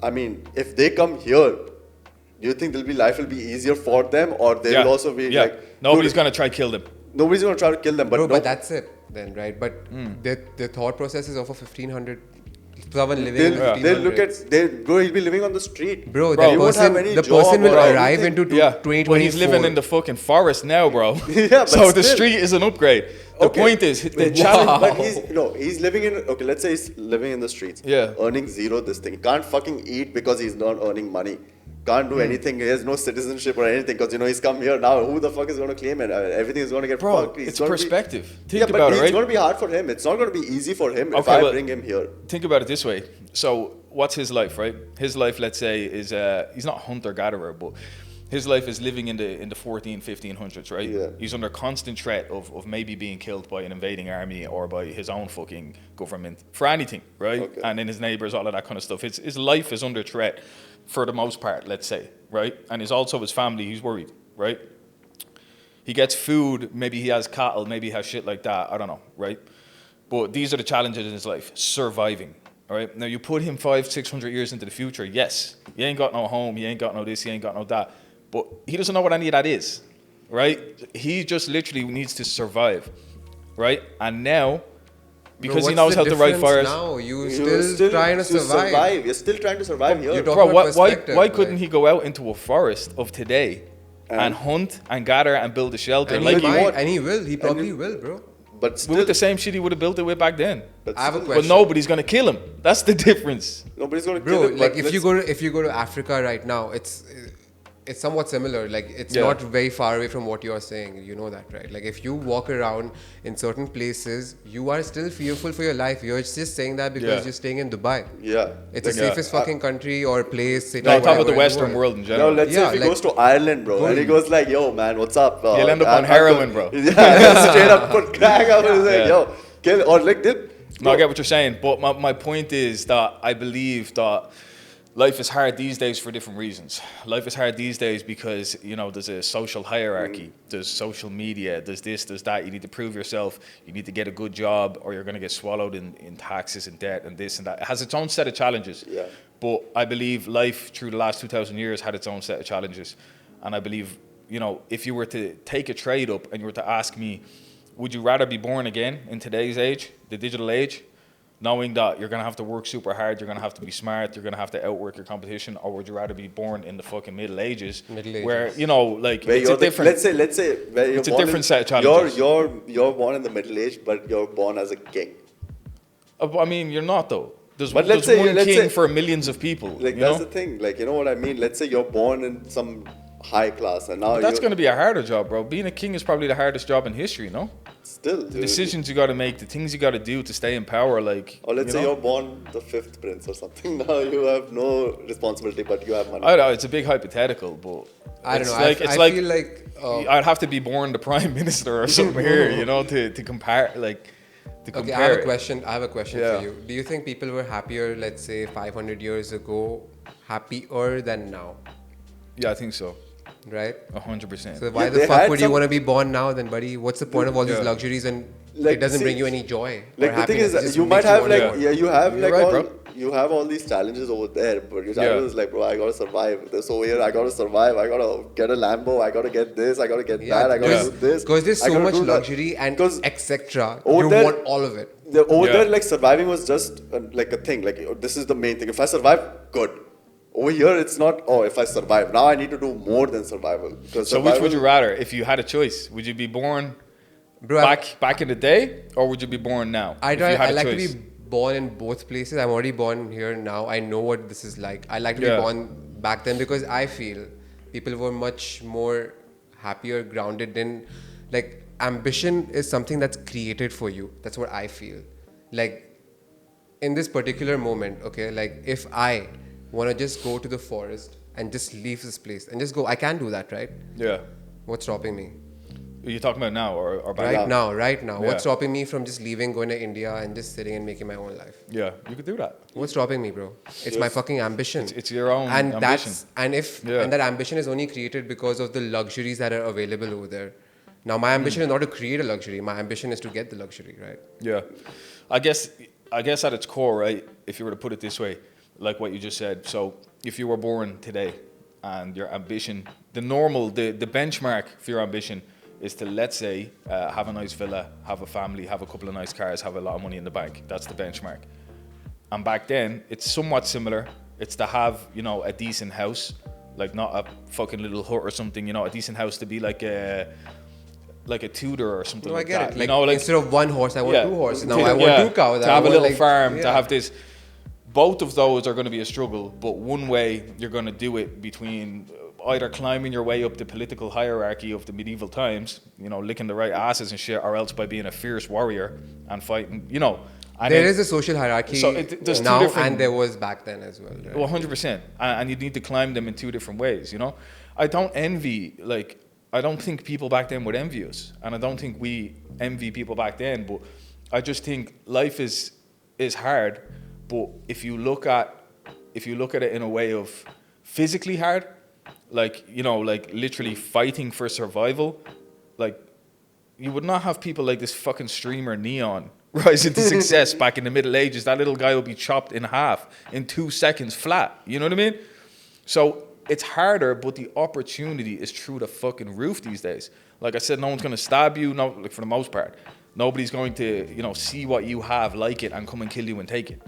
I mean, if they come here, do you think life will be easier for them, or they'll also be like... Nobody's going to try to kill them. Nobody's going to try to kill them, but but that's it then, right? But the thought process is of a 1500 someone living in 1500s. They'll look at, bro, he'll be living on the street. Bro, the person will arrive into 2024. Well, he's living in the fucking forest now, bro. But so the street is an upgrade. The point is, the challenge... But he's living in, let's say he's living in the streets. Yeah. Earning zero this thing. He can't fucking eat because he's not earning money. Can't do anything. He has no citizenship or anything because, he's come here now. Who the fuck is going to claim it? Everything is going to get fucked. It's perspective. Think about it, right? It's going to be hard for him. It's not going to be easy for him if I bring him here. Think about it this way. So what's his life, right? His life, let's say, is he's not hunter-gatherer, but his life is living in the 1500s, right? Yeah. He's under constant threat of maybe being killed by an invading army or by his own fucking government for anything, right? Okay. And then his neighbors, all of that kind of stuff. His life is under threat for the most part, let's say, right? And he's also his family, he's worried, right? He gets food, maybe he has cattle, maybe he has shit like that, I don't know, right? But these are the challenges in his life, surviving, all right? Now you put him 500-600 years into the future, yes, he ain't got no home, he ain't got no this, he ain't got no that, but he doesn't know what any of that is, right? He just literally needs to survive, right? And now, because he knows how to write fires. Now you're still trying to survive. You're still trying to survive here. Bro, why couldn't he go out into a forest of today and hunt and gather and build a shelter? And he will. He probably will, bro. But still, with the same shit he would have built it with back then. I have a question. But nobody's gonna kill him. That's the difference. Nobody's gonna kill him. Like if you go to Africa right now, it's somewhat similar. Like it's not very far away from what you are saying. You know that, right? Like if you walk around in certain places, you are still fearful for your life. You're just saying that because you're staying in Dubai. Yeah. It's the safest fucking country or place. City, no, talk about the Western world in general. No, let's say if he goes to Ireland, bro, and he goes like, yo, man, what's up? He'll end up on heroin, bro. Yeah, straight up put crack up and say, yo, kill, or like this. No, I get what you're saying. But my point is that I believe that life is hard these days for different reasons. Life is hard these days because, there's a social hierarchy, there's social media, there's this, there's that. You need to prove yourself, you need to get a good job, or you're going to get swallowed in taxes and debt and this and that. It has its own set of challenges. Yeah. But I believe life through the last 2,000 years had its own set of challenges. And I believe if you were to take a trade up and you were to ask me, would you rather be born again in today's age, the digital age, knowing that you're going to have to work super hard, you're going to have to be smart, you're going to have to outwork your competition, or would you rather be born in the fucking Middle Ages, where, like, where it's a different... Let's say where you're it's a born different set of challenges. You're born in the Middle Age, but you're born as a king. I mean, you're not, though. There's But one king for millions of people. Like, that's the thing. Like, you know what I mean? Let's say you're born in some high class, and now But that's going to be a harder job, bro. Being a king is probably the hardest job in history, no? Still, the decisions you got to make, the things you got to do to stay in power, like. Or let's say you're born the 5th prince or something. Now you have no responsibility, but you have money. I know it's a big hypothetical, but I don't know. I feel like I'd have to be born the prime minister or something here, to compare, like. Okay, I have a question. For you. Do you think people were happier, let's say, 500 years ago, happier than now? Yeah, I think so. Right? 100%. So why the fuck would you want to be born now then, buddy? What's the point of all these luxuries and it doesn't bring you any joy? Like the thing is, you might have you have all these challenges over there, but your challenge is like, bro, I gotta survive. This over here, I gotta survive. I gotta get a Lambo. I gotta get this. I gotta get that. I gotta do this. Because there's so much luxury and etc. You want all of it. Over there, like surviving was just like a thing. Like this is the main thing. If I survive, good. Over here, it's not, if I survive. Now I need to do more than survival. So which would you rather, if you had a choice? Would you be born back in the day, or would you be born now? I like to be born in both places. I'm already born here now. I know what this is like. I like to be born back then because I feel people were much more happier, grounded in, like, ambition is something that's created for you. That's what I feel. Like, in this particular moment, okay, like, if I want to just go to the forest and just leave this place and just go, I can do that, right? Yeah. What's stopping me? Are you talking about now or back right now? Yeah. What's stopping me from just leaving, going to India and just sitting and making my own life? Yeah, you could do that. What's stopping me, bro? It's my fucking ambition. It's your own ambition. And that ambition is only created because of the luxuries that are available over there. Now, my ambition is not to create a luxury. My ambition is to get the luxury, right? Yeah. I guess at its core, right, if you were to put it this way, like what you just said. So if you were born today and your ambition, the benchmark for your ambition is to, let's say, have a nice villa, have a family, have a couple of nice cars, have a lot of money in the bank. That's the benchmark. And back then, it's somewhat similar. It's to have, a decent house, like not a fucking little hut or something, a decent house to be like a tutor or something like that. I get it. Like, instead of one horse, I want 2 horses. Now I want 2 cows. To have a little farm, to have this. Both of those are going to be a struggle, but one way you're going to do it between either climbing your way up the political hierarchy of the medieval times, licking the right asses and shit, or else by being a fierce warrior and fighting, And there is a social hierarchy now, and there was back then as well. Right? 100%. And you need to climb them in 2 different ways, I don't think people back then would envy us, and I don't think we envy people back then, but I just think life is hard. But if you look at it in a way of physically hard, like literally fighting for survival, like you would not have people like this fucking streamer Neon rise into success back in the Middle Ages. That little guy would be chopped in half in 2 seconds flat. You know what I mean? So it's harder, but the opportunity is through the fucking roof these days. Like I said, no one's gonna stab you. No, like for the most part, nobody's going to see what you have, like it, and come and kill you and take it.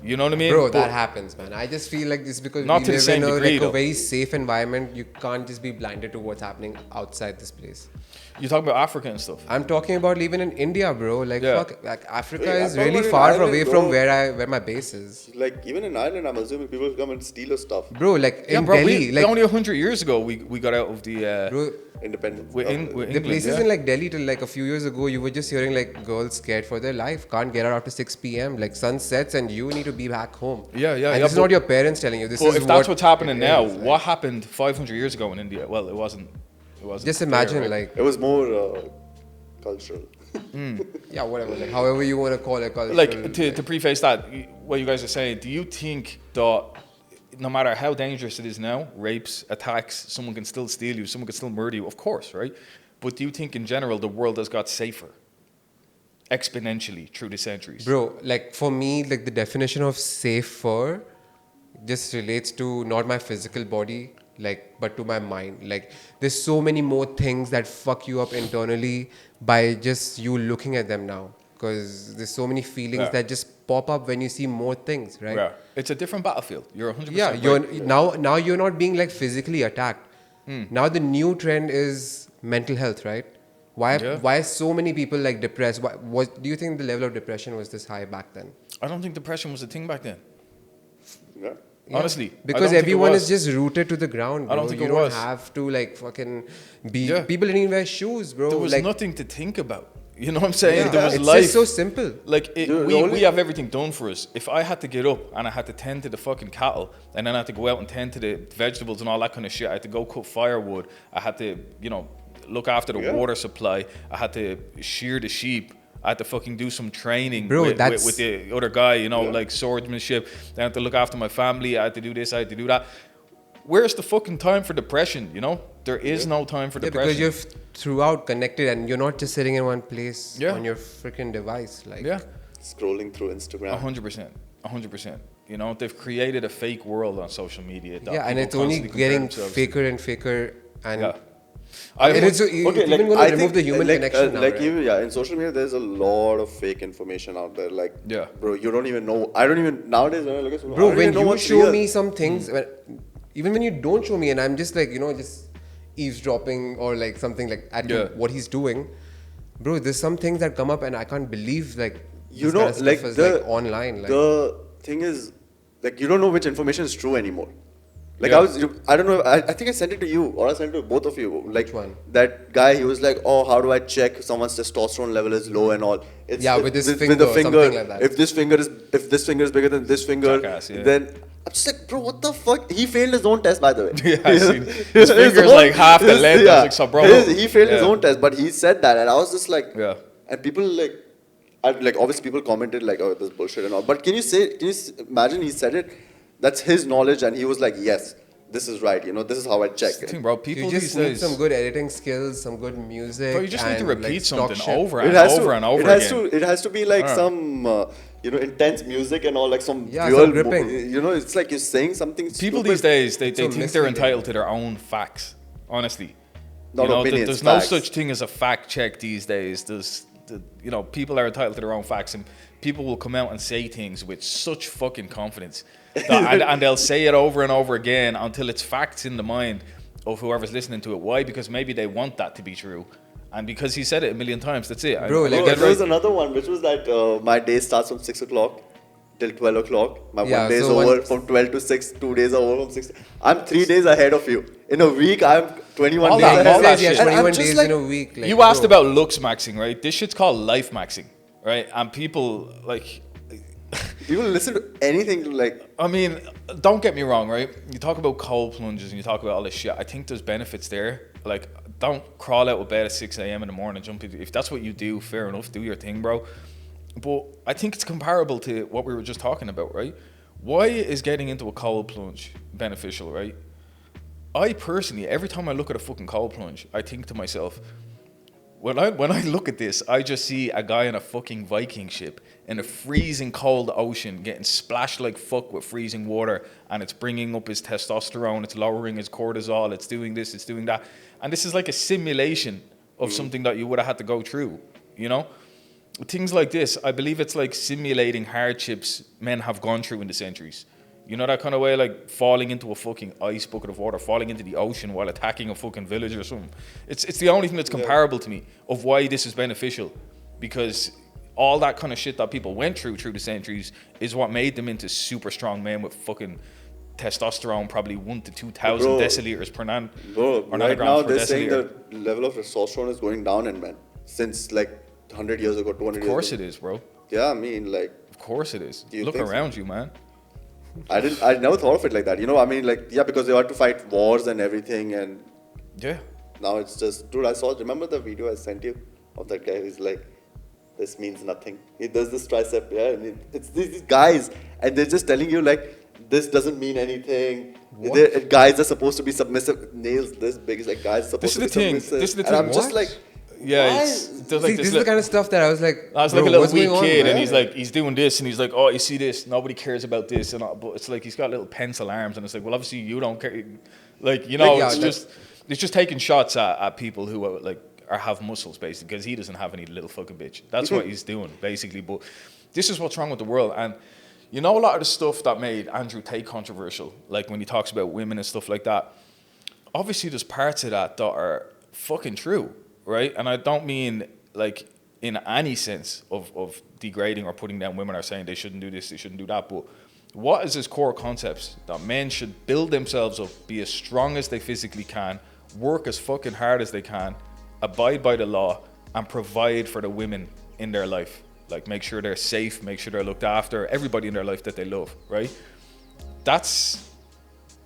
You know what I mean? Bro, that happens, man. I just feel like this because not we to the live same in degree, a very safe environment. You can't just be blinded to what's happening outside this place. You're talking about Africa and stuff. I'm talking about living in India, bro. Like, fuck, like Africa is really far away from where my base is. Like, even in Ireland, I'm assuming people come and steal your stuff. Bro, like in Delhi, like only 100 years ago we got out of the independence. The places in like Delhi till like a few years ago, you were just hearing like girls scared for their life, can't get out after 6 p.m. Like sun sets and you need to be back home. Yeah. And this is not your parents telling you. This is if that's what's happening now, what happened 500 years ago in India? Well, it wasn't. Just imagine, like it was more cultural. Yeah, whatever. Like however you want to call it, cultural. Like to preface that, what you guys are saying, do you think that no matter how dangerous it is now, rapes, attacks, someone can still steal you, someone can still murder you? Of course, right? But do you think in general the world has got safer exponentially through the centuries? Bro, like for me, like the definition of safer just relates to not my physical body, like, but to my mind. Like, there's so many more things that fuck you up internally by just you looking at them now. Because there's so many feelings that just pop up when you see more things, right? Yeah. It's a different battlefield. You're 100% Yeah, right. now you're not being like physically attacked. Now the new trend is mental health, right? Why so many people like depressed? What do you think the level of depression was this high back then? I don't think depression was a thing back then. Yeah. Yeah. Honestly. Because everyone is just rooted to the ground, bro. I don't think you it don't was. have to like fucking be. Yeah. People didn't even wear shoes, bro. There was like, nothing to think about. You know what I'm saying? Yeah. There was It's life. just so simple. Like, we have everything done for us. If I had to get up and I had to tend to the fucking cattle, and then I had to go out and tend to the vegetables and all that kind of shit, I had to go cut firewood, I had to, look after the water supply, I had to shear the sheep, I had to fucking do some training with the other guy, like swordsmanship. I had to look after my family, I had to do this, I had to do that. Where's the fucking time for depression, There is no time for depression. Because you're throughout connected and you're not just sitting in one place on your freaking device. Like, scrolling through Instagram. 100%. They've created a fake world on social media. And it's only getting faker and faker. And It's even going to remove the human connection now, right? In social media, there's a lot of fake information out there. Like, bro, you don't even know. I don't even, nowadays, when I look at social media, when you show me some things, even when you don't show me and I'm just like, just eavesdropping or like something like at what he's doing, bro, there's some things that come up and I can't believe like, this kind of stuff is like online. Like, the thing is, like, you don't know which information is true anymore. Like, I don't know, I think I sent it to you or I sent it to both of you. Like, which one? That guy, he was like, oh, how do I check someone's testosterone level is low and all? With his finger, with the finger, something like that. If this finger is bigger than this finger, then I'm just like, bro, what the fuck? He failed his own test, by the way. I seen his finger's like half the length. I was like, so bro. He failed his own test, but he said that, and I was just like, and people like, obviously people commented like, oh, this bullshit and all. But can you imagine he said it? That's his knowledge, and he was like, yes, this is right. This is how I check. Thing, bro. People you just need some good editing skills, some good music. Bro, you just need to repeat something over and over again. It has to be like some, intense music and all, like some real, gripping. It's like you're saying something. People these days, they think they're entitled to their own facts. Honestly, opinions, there's no such thing as a fact check these days. People are entitled to their own facts, and people will come out and say things with such fucking confidence, and they'll say it over and over again until it's facts in the mind of whoever's listening to it. Why? Because maybe they want that to be true, and because he said it a million times, that's it. Bro, there was another one, which was that my day starts from 6 o'clock till 12 o'clock. My one day is over from 12 to 6. 2 days are over from 6. I'm 3 days ahead of you. In a week, I'm 21 days ahead. 21 days in a week. Like, you asked about looks maxing, right? This shit's called life maxing, right? And people like... People listen to anything like... I mean, don't get me wrong, right? You talk about cold plunges and you talk about all this shit. I think there's benefits there. Like, don't crawl out of bed at 6 a.m. in the morning and jump into... If that's what you do, fair enough. Do your thing, bro. But I think it's comparable to what we were just talking about, right? Why is getting into a cold plunge beneficial, right? I personally, every time I look at a fucking cold plunge, I think to myself, when I look at this, I just see a guy in a fucking Viking ship in a freezing cold ocean getting splashed like fuck with freezing water, and it's bringing up his testosterone, it's lowering his cortisol, it's doing this, it's doing that. And this is like a simulation of something that you would have had to go through, Things like this, I believe it's like simulating hardships men have gone through in the centuries. You know that kind of way, like falling into a fucking ice bucket of water, falling into the ocean while attacking a fucking village or something. It's the only thing that's comparable to me of why this is beneficial, because all that kind of shit that people went through the centuries is what made them into super strong men with fucking testosterone, probably 1,000 to 2,000 deciliters per nan. Bro, right now they're saying the level of testosterone is going down in men since like 100 years ago, 200 years ago. Of course it is, bro. Yeah, I mean, like... Of course it is. Look around you, man. I never thought of it like that. I mean, like, because they had to fight wars and everything, and... Yeah. Now it's just... Dude, remember the video I sent you of that guy who's like, this means nothing. He does this tricep, and it's these guys, and they're just telling you, like, this doesn't mean anything. Guys are supposed to be submissive. Nails this big. It's like, guys are supposed to be submissive. This is the thing. And I'm just like... Yeah, this is the kind of stuff that I was like, I was like a little weak kid, and he's doing this, and he's like, oh, you see this? Nobody cares about this, and all, but it's like he's got little pencil arms, and it's like, well, obviously you don't care. Like, you know, Like, yeah, it's just taking shots at people who are like have muscles basically, because he doesn't have any little fucking bitch. That's what he's doing basically. But this is what's wrong with the world. And you know, a lot of the stuff that made Andrew Tate controversial, like when he talks about women and stuff like that, obviously there's parts of that are fucking true, right? And I don't mean like in any sense of degrading or putting down women or saying they shouldn't do this, they shouldn't do that. But what is his core concepts? That men should build themselves up, be as strong as they physically can, work as fucking hard as they can, abide by the law, and provide for the women in their life. Like, make sure they're safe, make sure they're looked after, everybody in their life that they love, right? That's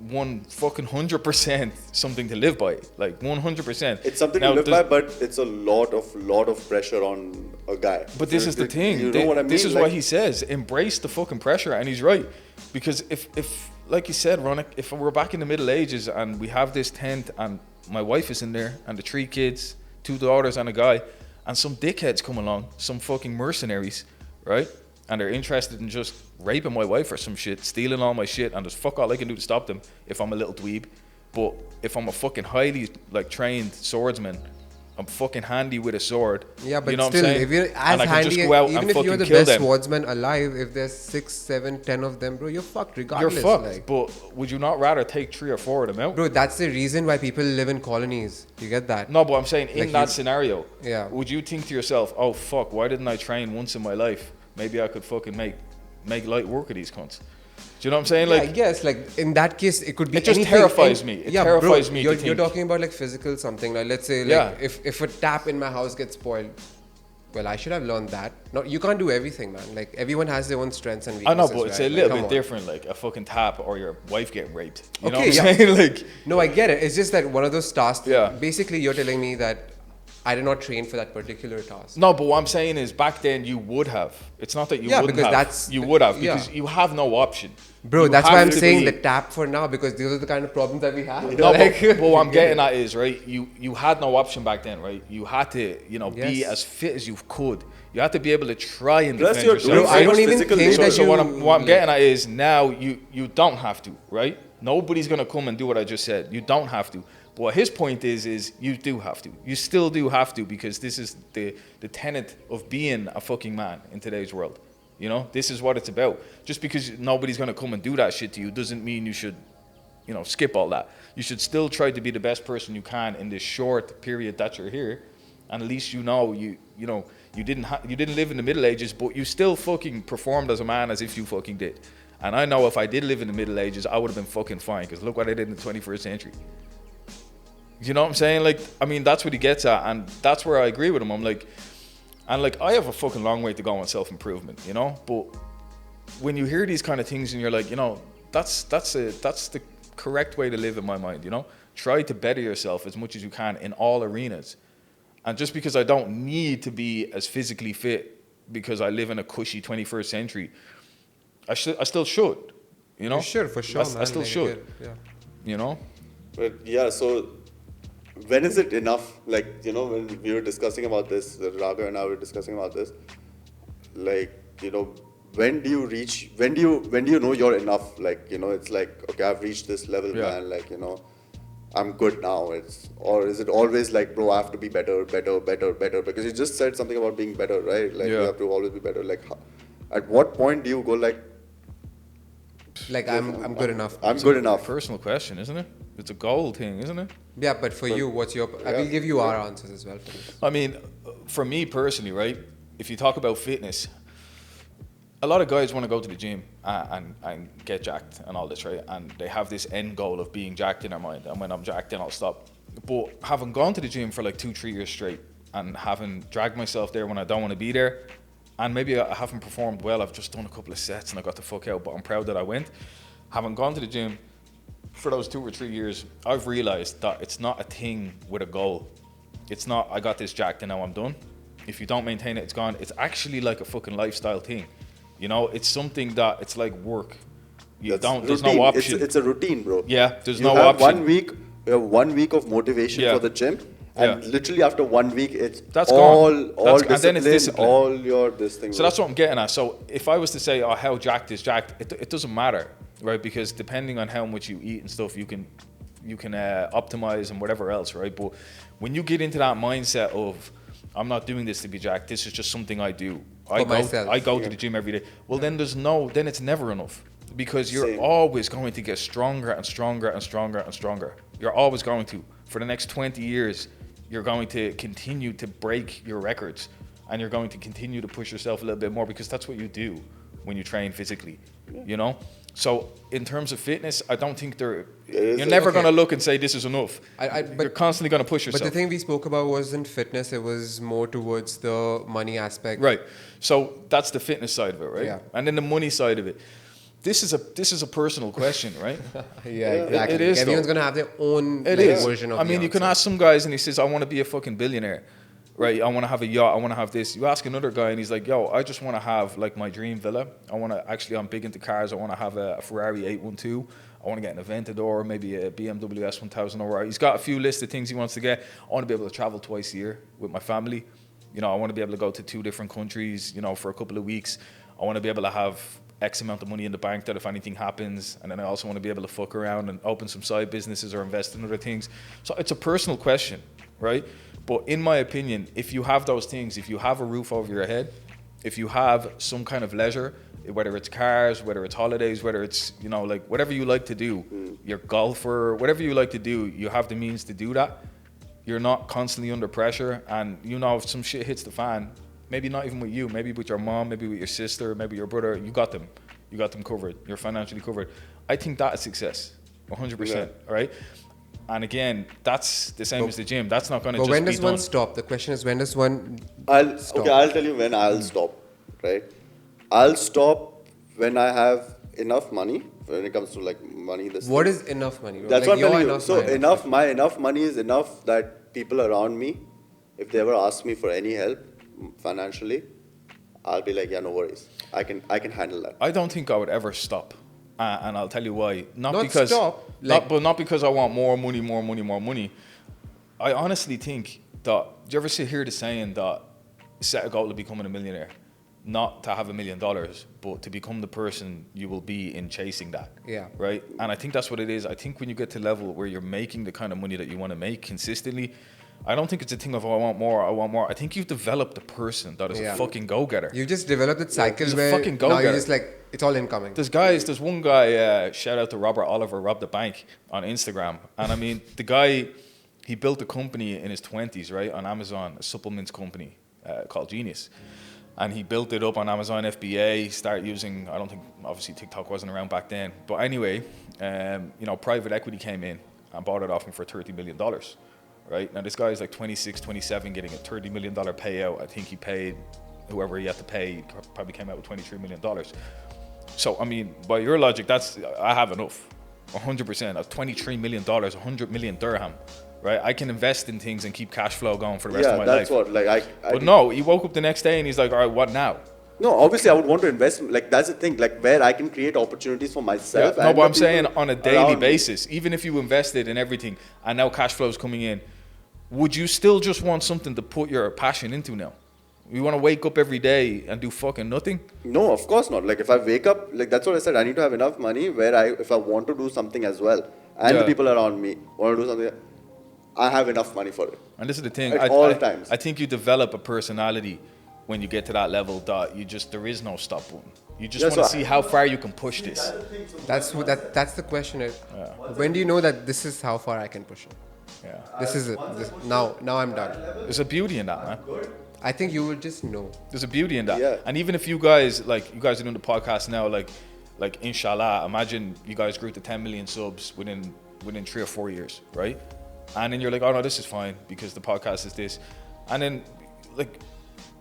100% something to live by. Like, 100%. It's something to live by, but it's a lot of pressure on a guy. But this is the thing. You know what I mean? This is what he says. Embrace the fucking pressure. And he's right. Because if like you said, Raunak, if we're back in the Middle Ages and we have this tent and my wife is in there and the 3 kids, 2 daughters and a guy, and some dickheads come along, some fucking mercenaries, right? And they're interested in just raping my wife or some shit, stealing all my shit, and there's fuck all I can do to stop them if I'm a little dweeb. But if I'm a fucking highly like trained swordsman, I'm fucking handy with a sword. Yeah, but you know still, what I'm saying? if you're as and I can handy, just go out even and if you're fucking the kill best them. swordsman alive, if there's 6, 7, 10 of them, bro, you're fucked regardless. You're fucked. Like. But would you not rather take 3 or 4 of them out? Bro, that's the reason why people live in colonies. You get that? No, but I'm saying in Like that scenario, Yeah. would you think to yourself, oh fuck, why didn't I train once in my life? Maybe I could fucking make light work of these cunts. Do you know what I'm saying? Yeah, Like, I guess, like in that case, it could be. It just anything. terrifies me. It terrifies me to You're think. talking about like physical something. Like let's say, like Yeah. if a tap in my house gets spoiled, well, I should have learned that. No, you can't do everything, man. Like everyone has their own strengths and I weaknesses. know, but it's right? a Like, little come bit on. different, like a fucking tap or your wife getting raped. You know Okay, what I'm yeah. saying? Like, No, I get it. It's just that one of those tasks. Yeah. Basically, you're telling me that I did not train for that particular task. no, but what I'm saying is back then you would have. It's not that you Yeah, wouldn't because have. that's- You would have yeah. because you have no option. Bro, You that's have why I'm to saying be- the tap for now, because these are the kind of problems that we have. No, Like- but what I'm getting at is, right, you had no option back then, right? You had to, be Yes. as fit as you could. You had to be able to try and Plus defend you're yourself. doing Bro, I don't even physical think labor. that So you. what I'm getting at is now you don't have to, right? Nobody's gonna come and do what I just said. You don't have to. But what his point is you do have to. You still do have to, because this is the tenet of being a fucking man in today's world. You know, this is what it's about. Just because nobody's gonna come and do that shit to you doesn't mean you should, skip all that. You should still try to be the best person you can in this short period that you're here, and at least you didn't live in the Middle Ages, but you still fucking performed as a man as if you fucking did. And I know if I did live in the Middle Ages, I would have been fucking fine, because look what I did in the 21st century. You know what I'm saying? Like, I mean, that's what he gets at, and that's where I agree with him. I'm like, I have a fucking long way to go on self-improvement, but when you hear these kind of things and you're like, that's the correct way to live in my mind, Try to better yourself as much as you can in all arenas. And just because I don't need to be as physically fit because I live in a cushy 21st century, I still should, You should, for sure, man. I still Like, should, yeah. But yeah, so when is it enough? Like, when we were discussing about this, Raaghav and I were discussing about this, like, when do you know you're enough? Like, it's like, okay, I've reached this level, Yeah. man, like, I'm good now. Or is it always like, bro, I have to be better? Because you just said something about being better, right? Like, you Yeah. have to always be better. Like, at what point do you go like, I'm good enough. I'm good enough? Personal question, isn't it? It's a goal thing, isn't it? Yeah, but for you, what's your? I will give you our answers as well for this. I mean, for me personally, right? If you talk about fitness, a lot of guys want to go to the gym and get jacked and all this, right? And they have this end goal of being jacked in their mind. And when I'm jacked, then I'll stop. But having gone to the gym for like 2-3 years straight and having dragged myself there when I don't want to be there, and maybe I haven't performed well, I've just done a couple of sets and I got the fuck out, but I'm proud that I went. Having gone to the gym for those 2 or 3 years, I've realized that it's not a thing with a goal. It's not, I got this jacked and now I'm done. If you don't maintain it, it's gone. It's actually like a fucking lifestyle thing. It's something that, it's like work. There's routine. no option. It's a routine, bro. Yeah, there's you no have option. You have 1 week of motivation Yeah. for the gym, and Yeah. literally after 1 week, it's That's all gone. discipline, And then it's discipline. all your this thing. So that's what I'm getting at. So if I was to say, how jacked is jacked, it doesn't matter, right? Because depending on how much you eat and stuff, you can optimize and whatever else, right? But when you get into that mindset of, I'm not doing this to be jacked, this is just something I do. I go to the gym every day. Well, then then it's never enough, because you're always going to get stronger and stronger and stronger and stronger. You're always going to. For the next 20 years, you're going to continue to break your records, and you're going to continue to push yourself a little bit more, because that's what you do when you train physically, you know? So in terms of fitness, I don't think you're never going to look and say this is enough. But you're constantly going to push yourself. But the thing we spoke about wasn't fitness, it was more towards the money aspect. Right. So that's the fitness side of it, right? Yeah. And then the money side of it. This is a personal question, right? Exactly. It is. Everyone's gonna have their own version of. I mean, you can ask some guys, and he says, "I want to be a fucking billionaire, right? I want to have a yacht. I want to have this." You ask another guy, and he's like, "Yo, I just want to have like my dream villa. I want to I'm big into cars. I want to have a Ferrari 812. I want to get an Aventador, maybe a BMW S1000 or." He's got a few lists of things he wants to get. I want to be able to travel twice a year with my family. You know, I want to be able to go to 2 different countries, you know, for a couple of weeks. I want to be able to have X amount of money in the bank that if anything happens, and then I also want to be able to fuck around and open some side businesses or invest in other things. So it's a personal question, right? But in my opinion, if you have those things, if you have a roof over your head, if you have some kind of leisure, whether it's cars, whether it's holidays, whether it's, you know, like whatever you like to do, you're a golfer, whatever you like to do, you have the means to do that. You're not constantly under pressure, and you know, if some shit hits the fan, maybe not even with you, maybe with your mom, maybe with your sister, maybe your brother, you got them covered. You're financially covered. I think that is success, 100%, right? And again, that's the same as the gym. That's not going to just be done. But when does one stop? The question is, when does one stop? Okay, I'll tell you when I'll stop, right? I'll stop when I have enough money, when it comes to like money. What is enough money? That's what I'm telling you. So enough money is enough that people around me, if they ever ask me for any help financially, I'll be like, yeah, no worries. I can handle that. I don't think I would ever stop. And I'll tell you why. Not because I want more money. I honestly think that, do you ever hear the saying that set a goal to becoming a millionaire? Not to have $1 million, but to become the person you will be in chasing that. Yeah. Right? And I think that's what it is. I think when you get to a level where you're making the kind of money that you want to make consistently, I don't think it's a thing of, oh, I want more. I think you've developed a person that is a fucking go-getter. You just developed that cycle where fucking go-getter. Now you're just like, it's all incoming. There's one guy, shout out to Robert Oliver, Rob the Bank on Instagram. And I mean, the guy, he built a company in his 20s, right, on Amazon, a supplements company called Genius. And he built it up on Amazon FBA, started using, I don't think, obviously TikTok wasn't around back then. But anyway, you know, private equity came in and bought it off him for $30 million. Right? Now, this guy is like 26, 27, getting a $30 million payout. I think he paid whoever he had to pay, probably came out with $23 million. So, I mean, by your logic, I have enough, 100%. Of $23 million, 100 million dirham, right? I can invest in things and keep cash flow going for the rest of my life. Yeah, that's what, But no, he woke up the next day and he's like, all right, what now? No, obviously I would want to invest, like that's the thing, like where I can create opportunities for myself. Yeah, no, but I'm saying on a daily basis, even if you invested in everything and now cash flow is coming in, would you still just want something to put your passion into now? You want to wake up every day and do fucking nothing? No, of course not. Like if I wake up, like that's what I said, I need to have enough money where if I want to do something as well, and the people around me want to do something, I have enough money for it. And this is the thing, at all times. I think you develop a personality when you get to that level that there is no stop button. You just want to see how far you can push this. That's the question. When do you know that this is how far I can push it? Yeah. This is it. Now I'm done. There's a beauty in that, man. I think you will just know. There's a beauty in that. Yeah. And even if you guys are doing the podcast now, like inshallah, imagine you guys grew to 10 million subs within 3 or 4 years, right? And then you're like, oh no, this is fine because the podcast is this. And then like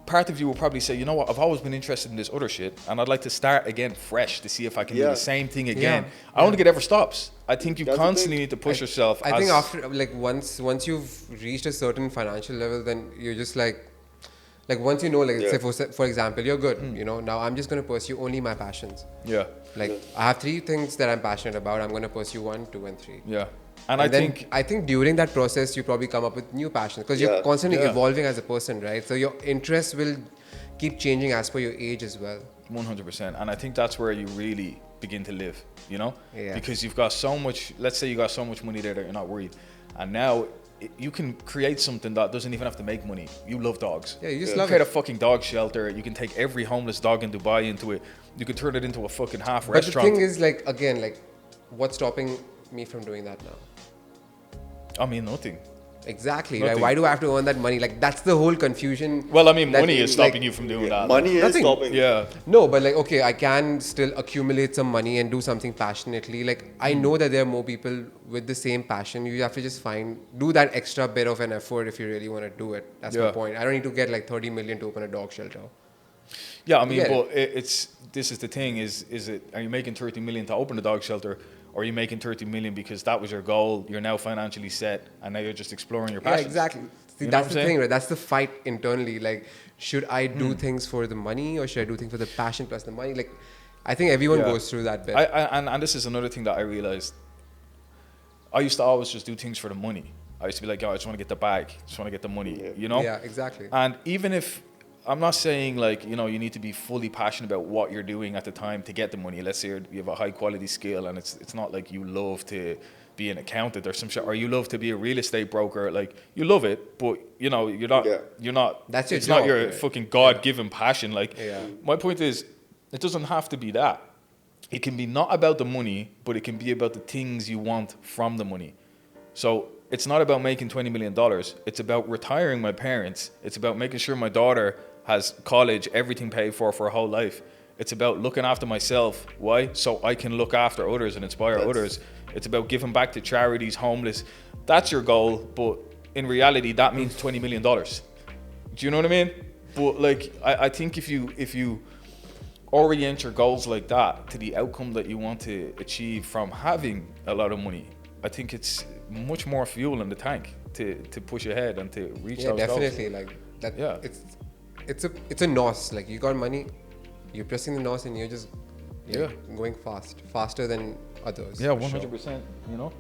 part of you will probably say, you know what, I've always been interested in this other shit and I'd like to start again fresh to see if I can do the same thing again. I don't think it ever stops. I think you constantly need to push yourself. I think after, like once you've reached a certain financial level, then you're just like once you know, like say for example, you're good, you know, now I'm just going to pursue only my passions. Yeah. Like I have 3 things that I'm passionate about. I'm going to pursue 1, 2 and 3. Yeah. And I think during that process, you probably come up with new passions because you're constantly evolving as a person, right? So your interests will keep changing as per your age as well. 100%. And I think that's where you really begin to live, you know? Yeah. Because you've got so much, let's say you got so much money there that you're not worried. And now you can create something that doesn't even have to make money. You love dogs. Yeah, you just love create it. a fucking dog shelter. You can take every homeless dog in Dubai into it. You could turn it into a fucking half But restaurant. the thing is, like, again, like, what's stopping me from doing that now? I mean, nothing. Exactly. Nothing. Like, why do I have to earn that money? Like, that's the whole confusion. Well, I mean, that, money is like, stopping you from doing that. Money is Nothing. stopping. Yeah. No, but like, okay, I can still accumulate some money and do something passionately. Like, I know that there are more people with the same passion. You have to just do that extra bit of an effort if you really want to do it. That's my Yeah. point. I don't need to get like 30 million to open a dog shelter. Yeah, I mean, get but this is the thing, are you making 30 million to open a dog shelter, or are you making 30 million because that was your goal, you're now financially set, and now you're just exploring your Yeah, passion? exactly. See, You know that's what the I'm thing, saying? right? That's the fight internally. Like, should I do things for the money, or should I do things for the passion plus the money? Like, I think everyone Yeah. goes through that bit. And this is another thing that I realized. I used to always just do things for the money. I used to be like, I just want to get the bag, just want to get the money, Yeah. you know? Yeah, exactly. And even if, I'm not saying like, you need to be fully passionate about what you're doing at the time to get the money. Let's say you have a high quality skill, and it's not like you love to be an accountant or some shit, or you love to be a real estate broker. Like, you love it, but you're not, That's your it's not job, your right? fucking God-given passion. Like, Yeah. my point is, it doesn't have to be that. It can be not about the money, but it can be about the things you want from the money. So it's not about making $20 million. It's about retiring my parents. It's about making sure my daughter has college, everything paid for her whole life. It's about looking after myself. Why? So I can look after others and inspire others. It's about giving back to charities, homeless. That's your goal, but in reality, that means $20 million. Do you know what I mean? But like, I think if you orient your goals like that to the outcome that you want to achieve from having a lot of money, I think it's much more fuel in the tank to push ahead and to reach Yeah, those definitely. goals. Like that. Yeah. It's a NOS. Like, you got money, you're pressing the NOS, and you're just Yeah. going faster than others. Yeah, for sure. 100%,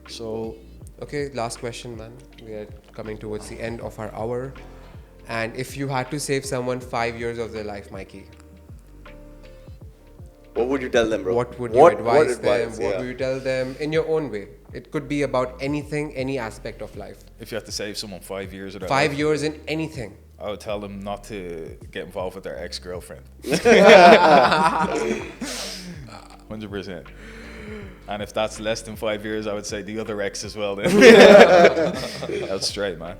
So, Okay, last question, man. We are coming towards the end of our hour. And if you had to save someone 5 years of their life, Mikey, What would you tell them, bro? what would you advise them? advice, What yeah. would you tell them in your own way? It could be about anything, any aspect of life. if you have to save someone 5 years of their 5 life, years in anything. I would tell them not to get involved with their ex-girlfriend. 100%. And if that's less than 5 years, I would say the other ex as well then. That's straight, man.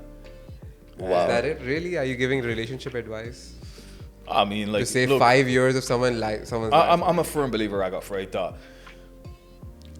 Wow. Is that it? Really? Are you giving relationship advice? I mean, like, To save look, 5 years of someone's life? I'm a firm believer, Raaghav, right, that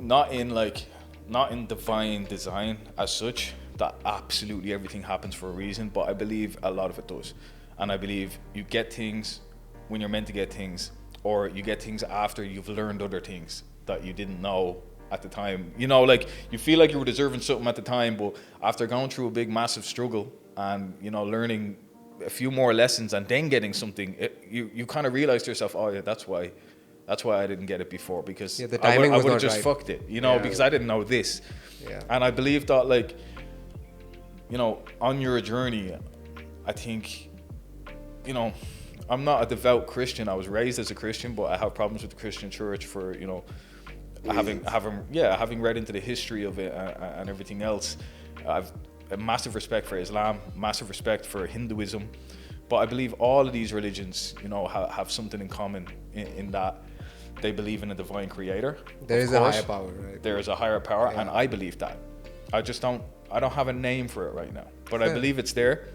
not in divine design as such, that absolutely everything happens for a reason, but I believe a lot of it does. And I believe you get things when you're meant to get things, or you get things after you've learned other things that you didn't know at the time. Like, you feel like you were deserving something at the time, but after going through a big, massive struggle and, learning a few more lessons and then getting something, you kind of realize to yourself, oh yeah, that's why I didn't get it before, because Yeah, the I timing would was have not just right. fucked it, Yeah. because I didn't know this. Yeah. And I believe that, like, on your journey, I think, I'm not a devout Christian. I was raised as a Christian, but I have problems with the Christian church for, having read into the history of it and everything else. I've a massive respect for Islam, massive respect for Hinduism, but I believe all of these religions, have something in common in that they believe in a divine creator. There Of is a course, higher power, right? There is a higher power, Yeah. and I believe that. I don't have a name for it right now, but I Fair. believe it's there,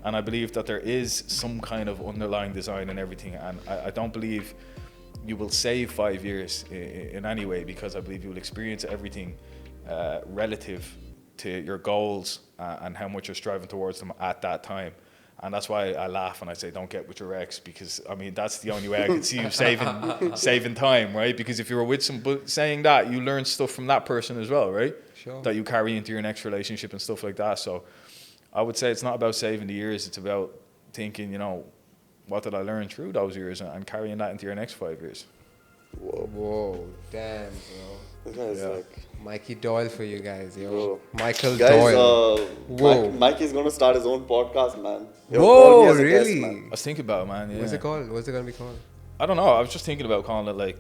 and I believe that there is some kind of underlying design and everything, and I don't believe you will save 5 years in any way, because I believe you will experience everything relative to your goals and how much you're striving towards them at that time. And that's why I laugh and I say, don't get with your ex, because I mean, that's the only way I can see you saving time, right? Because if you were with saying that, you learn stuff from that person as well, right? Sure. That you carry into your next relationship and stuff like that. So I would say it's not about saving the years, it's about thinking, what did I learn through those years, and carrying that into your next 5 years. Whoa, damn, bro. This guy's Yeah. like, Mikey Doyle for you guys, yo. Bro. Michael guys, Doyle. Whoa. Mike is gonna start his own podcast, man. He'll Whoa, call me as a guest, really? man. I was thinking about it, man. Yeah. What's it called? What's it gonna be called? I don't know. I was just thinking about calling it like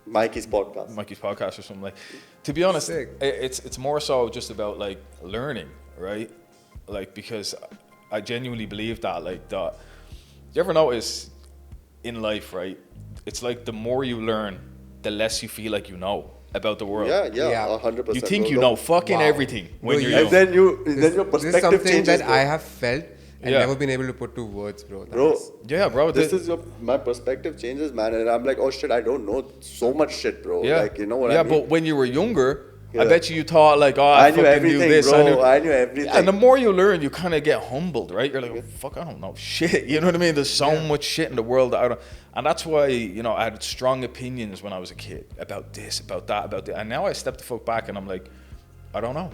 Mikey's podcast. Mikey's podcast or something. Like, to be honest, Sick. it's more so just about like learning, right? Like, because I genuinely believe that, like, that you ever notice in life, right? It's like the more you learn, the less you feel like you know about the world. Yeah, 100%. You think bro. you know fucking everything when you're young. And then your This perspective is something changes. that bro. I have felt and Yeah. never been able to put to words, bro. Bro, Yeah, bro. this is my perspective changes, man, and I'm like, oh shit, I don't know so much shit, bro. Yeah. Like, you know what I Yeah, mean? but when you were younger, I Yeah. bet you thought like, oh, I I knew fucking everything, do this. bro. I knew everything. And the more you learn, you kind of get humbled, right? You're like, oh, fuck, I don't know shit. You know what I mean? There's so much shit in the world that I don't. And that's why, you know, I had strong opinions when I was a kid about this, about that, about that. And now I step the fuck back and I'm like, I don't know.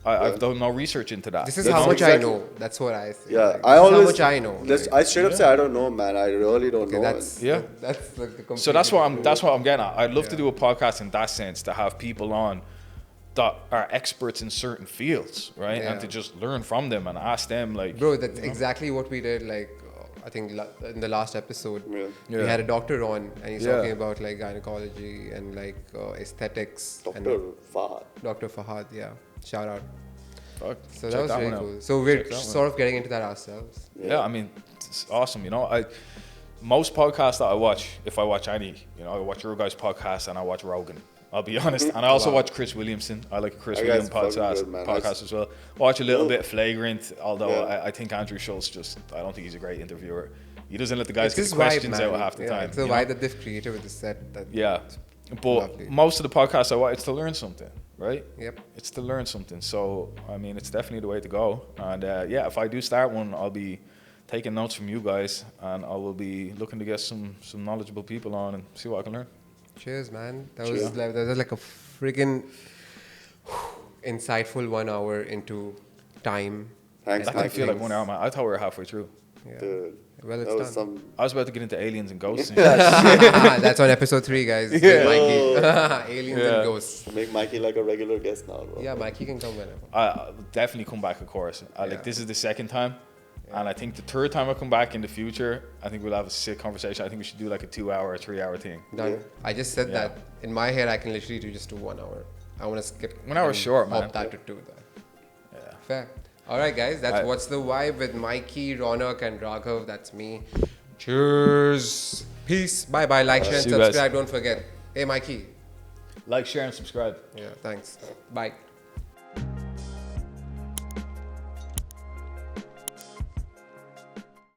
I've done no research into that. This is That's how much exactly- I know. That's what I say. Yeah, Like, I this is always. how much I know. Like, I straight up say I don't know, man. I really don't okay, know. that's Yeah. That's like the So that's what complete- I'm getting at. I'd love to do a podcast in that sense, to have people on that are experts in certain fields, right? Yeah. And to just learn from them and ask them, like, Bro, that's exactly what we did. Like, I think in the last episode, Yeah. we Yeah. had a doctor on, and he's Yeah. talking about like gynecology and like aesthetics. Dr. And Fahad. Dr. Fahad, yeah, shout out. fuck, So check that was one really out. cool. So we're Check that one sort of getting into that ourselves. Yeah, I mean, it's awesome. You know, most podcasts that I watch, if I watch any, you know, I watch your guys' podcast and I watch Rogan. I'll be honest, and I also watch Chris Williamson. I like Chris That Williams guy's fucking podcast, good, man. as well. Watch a little bit Flagrant, although Yeah. I think Andrew Schultz I don't think he's a great interviewer. He doesn't let the guys It's get his the vibe, questions man. out half the Yeah, time. it's the you know? vibe that they've created with the set. That Yeah, but Lovely. most of the podcasts I watch, it's to learn something, right? Yep. It's to learn something. So I mean, it's definitely the way to go. And yeah, if I do start one, I'll be taking notes from you guys, and I will be looking to get some knowledgeable people on and see what I can learn. Cheers, man. Cheers. That was like a friggin' insightful 1 hour into time. Thanks, That Mike. didn't feel like 1 hour, man. I thought we were halfway through. Yeah. Dude, Well, that it's was done. some. I was about to get into aliens and ghosts. And shit. That's on episode 3, guys. With Mikey. Aliens Yeah. and ghosts. Make Mikey like a regular guest now, bro. Yeah, Mikey can come whenever. I'll definitely come back, of course. Yeah. Like, this is the second time. And I think the third time I come back in the future, I think we'll have a sick conversation. I think we should do like a 2 hour or 3 hour thing. Done. Yeah. I just said Yeah. that in my head, I can literally just do 1 hour. I want to skip 1 hour and short, man. hop that to 2. That. Yeah. Fair. All right, guys. That's Alright. What's the Vibe with Mikey, Raunak, and Raaghav. That's me. Cheers. Peace. Bye-bye. Like, share, and See you guys. subscribe. Don't forget. Hey, Mikey. Like, share, and subscribe. Yeah, thanks. Bye.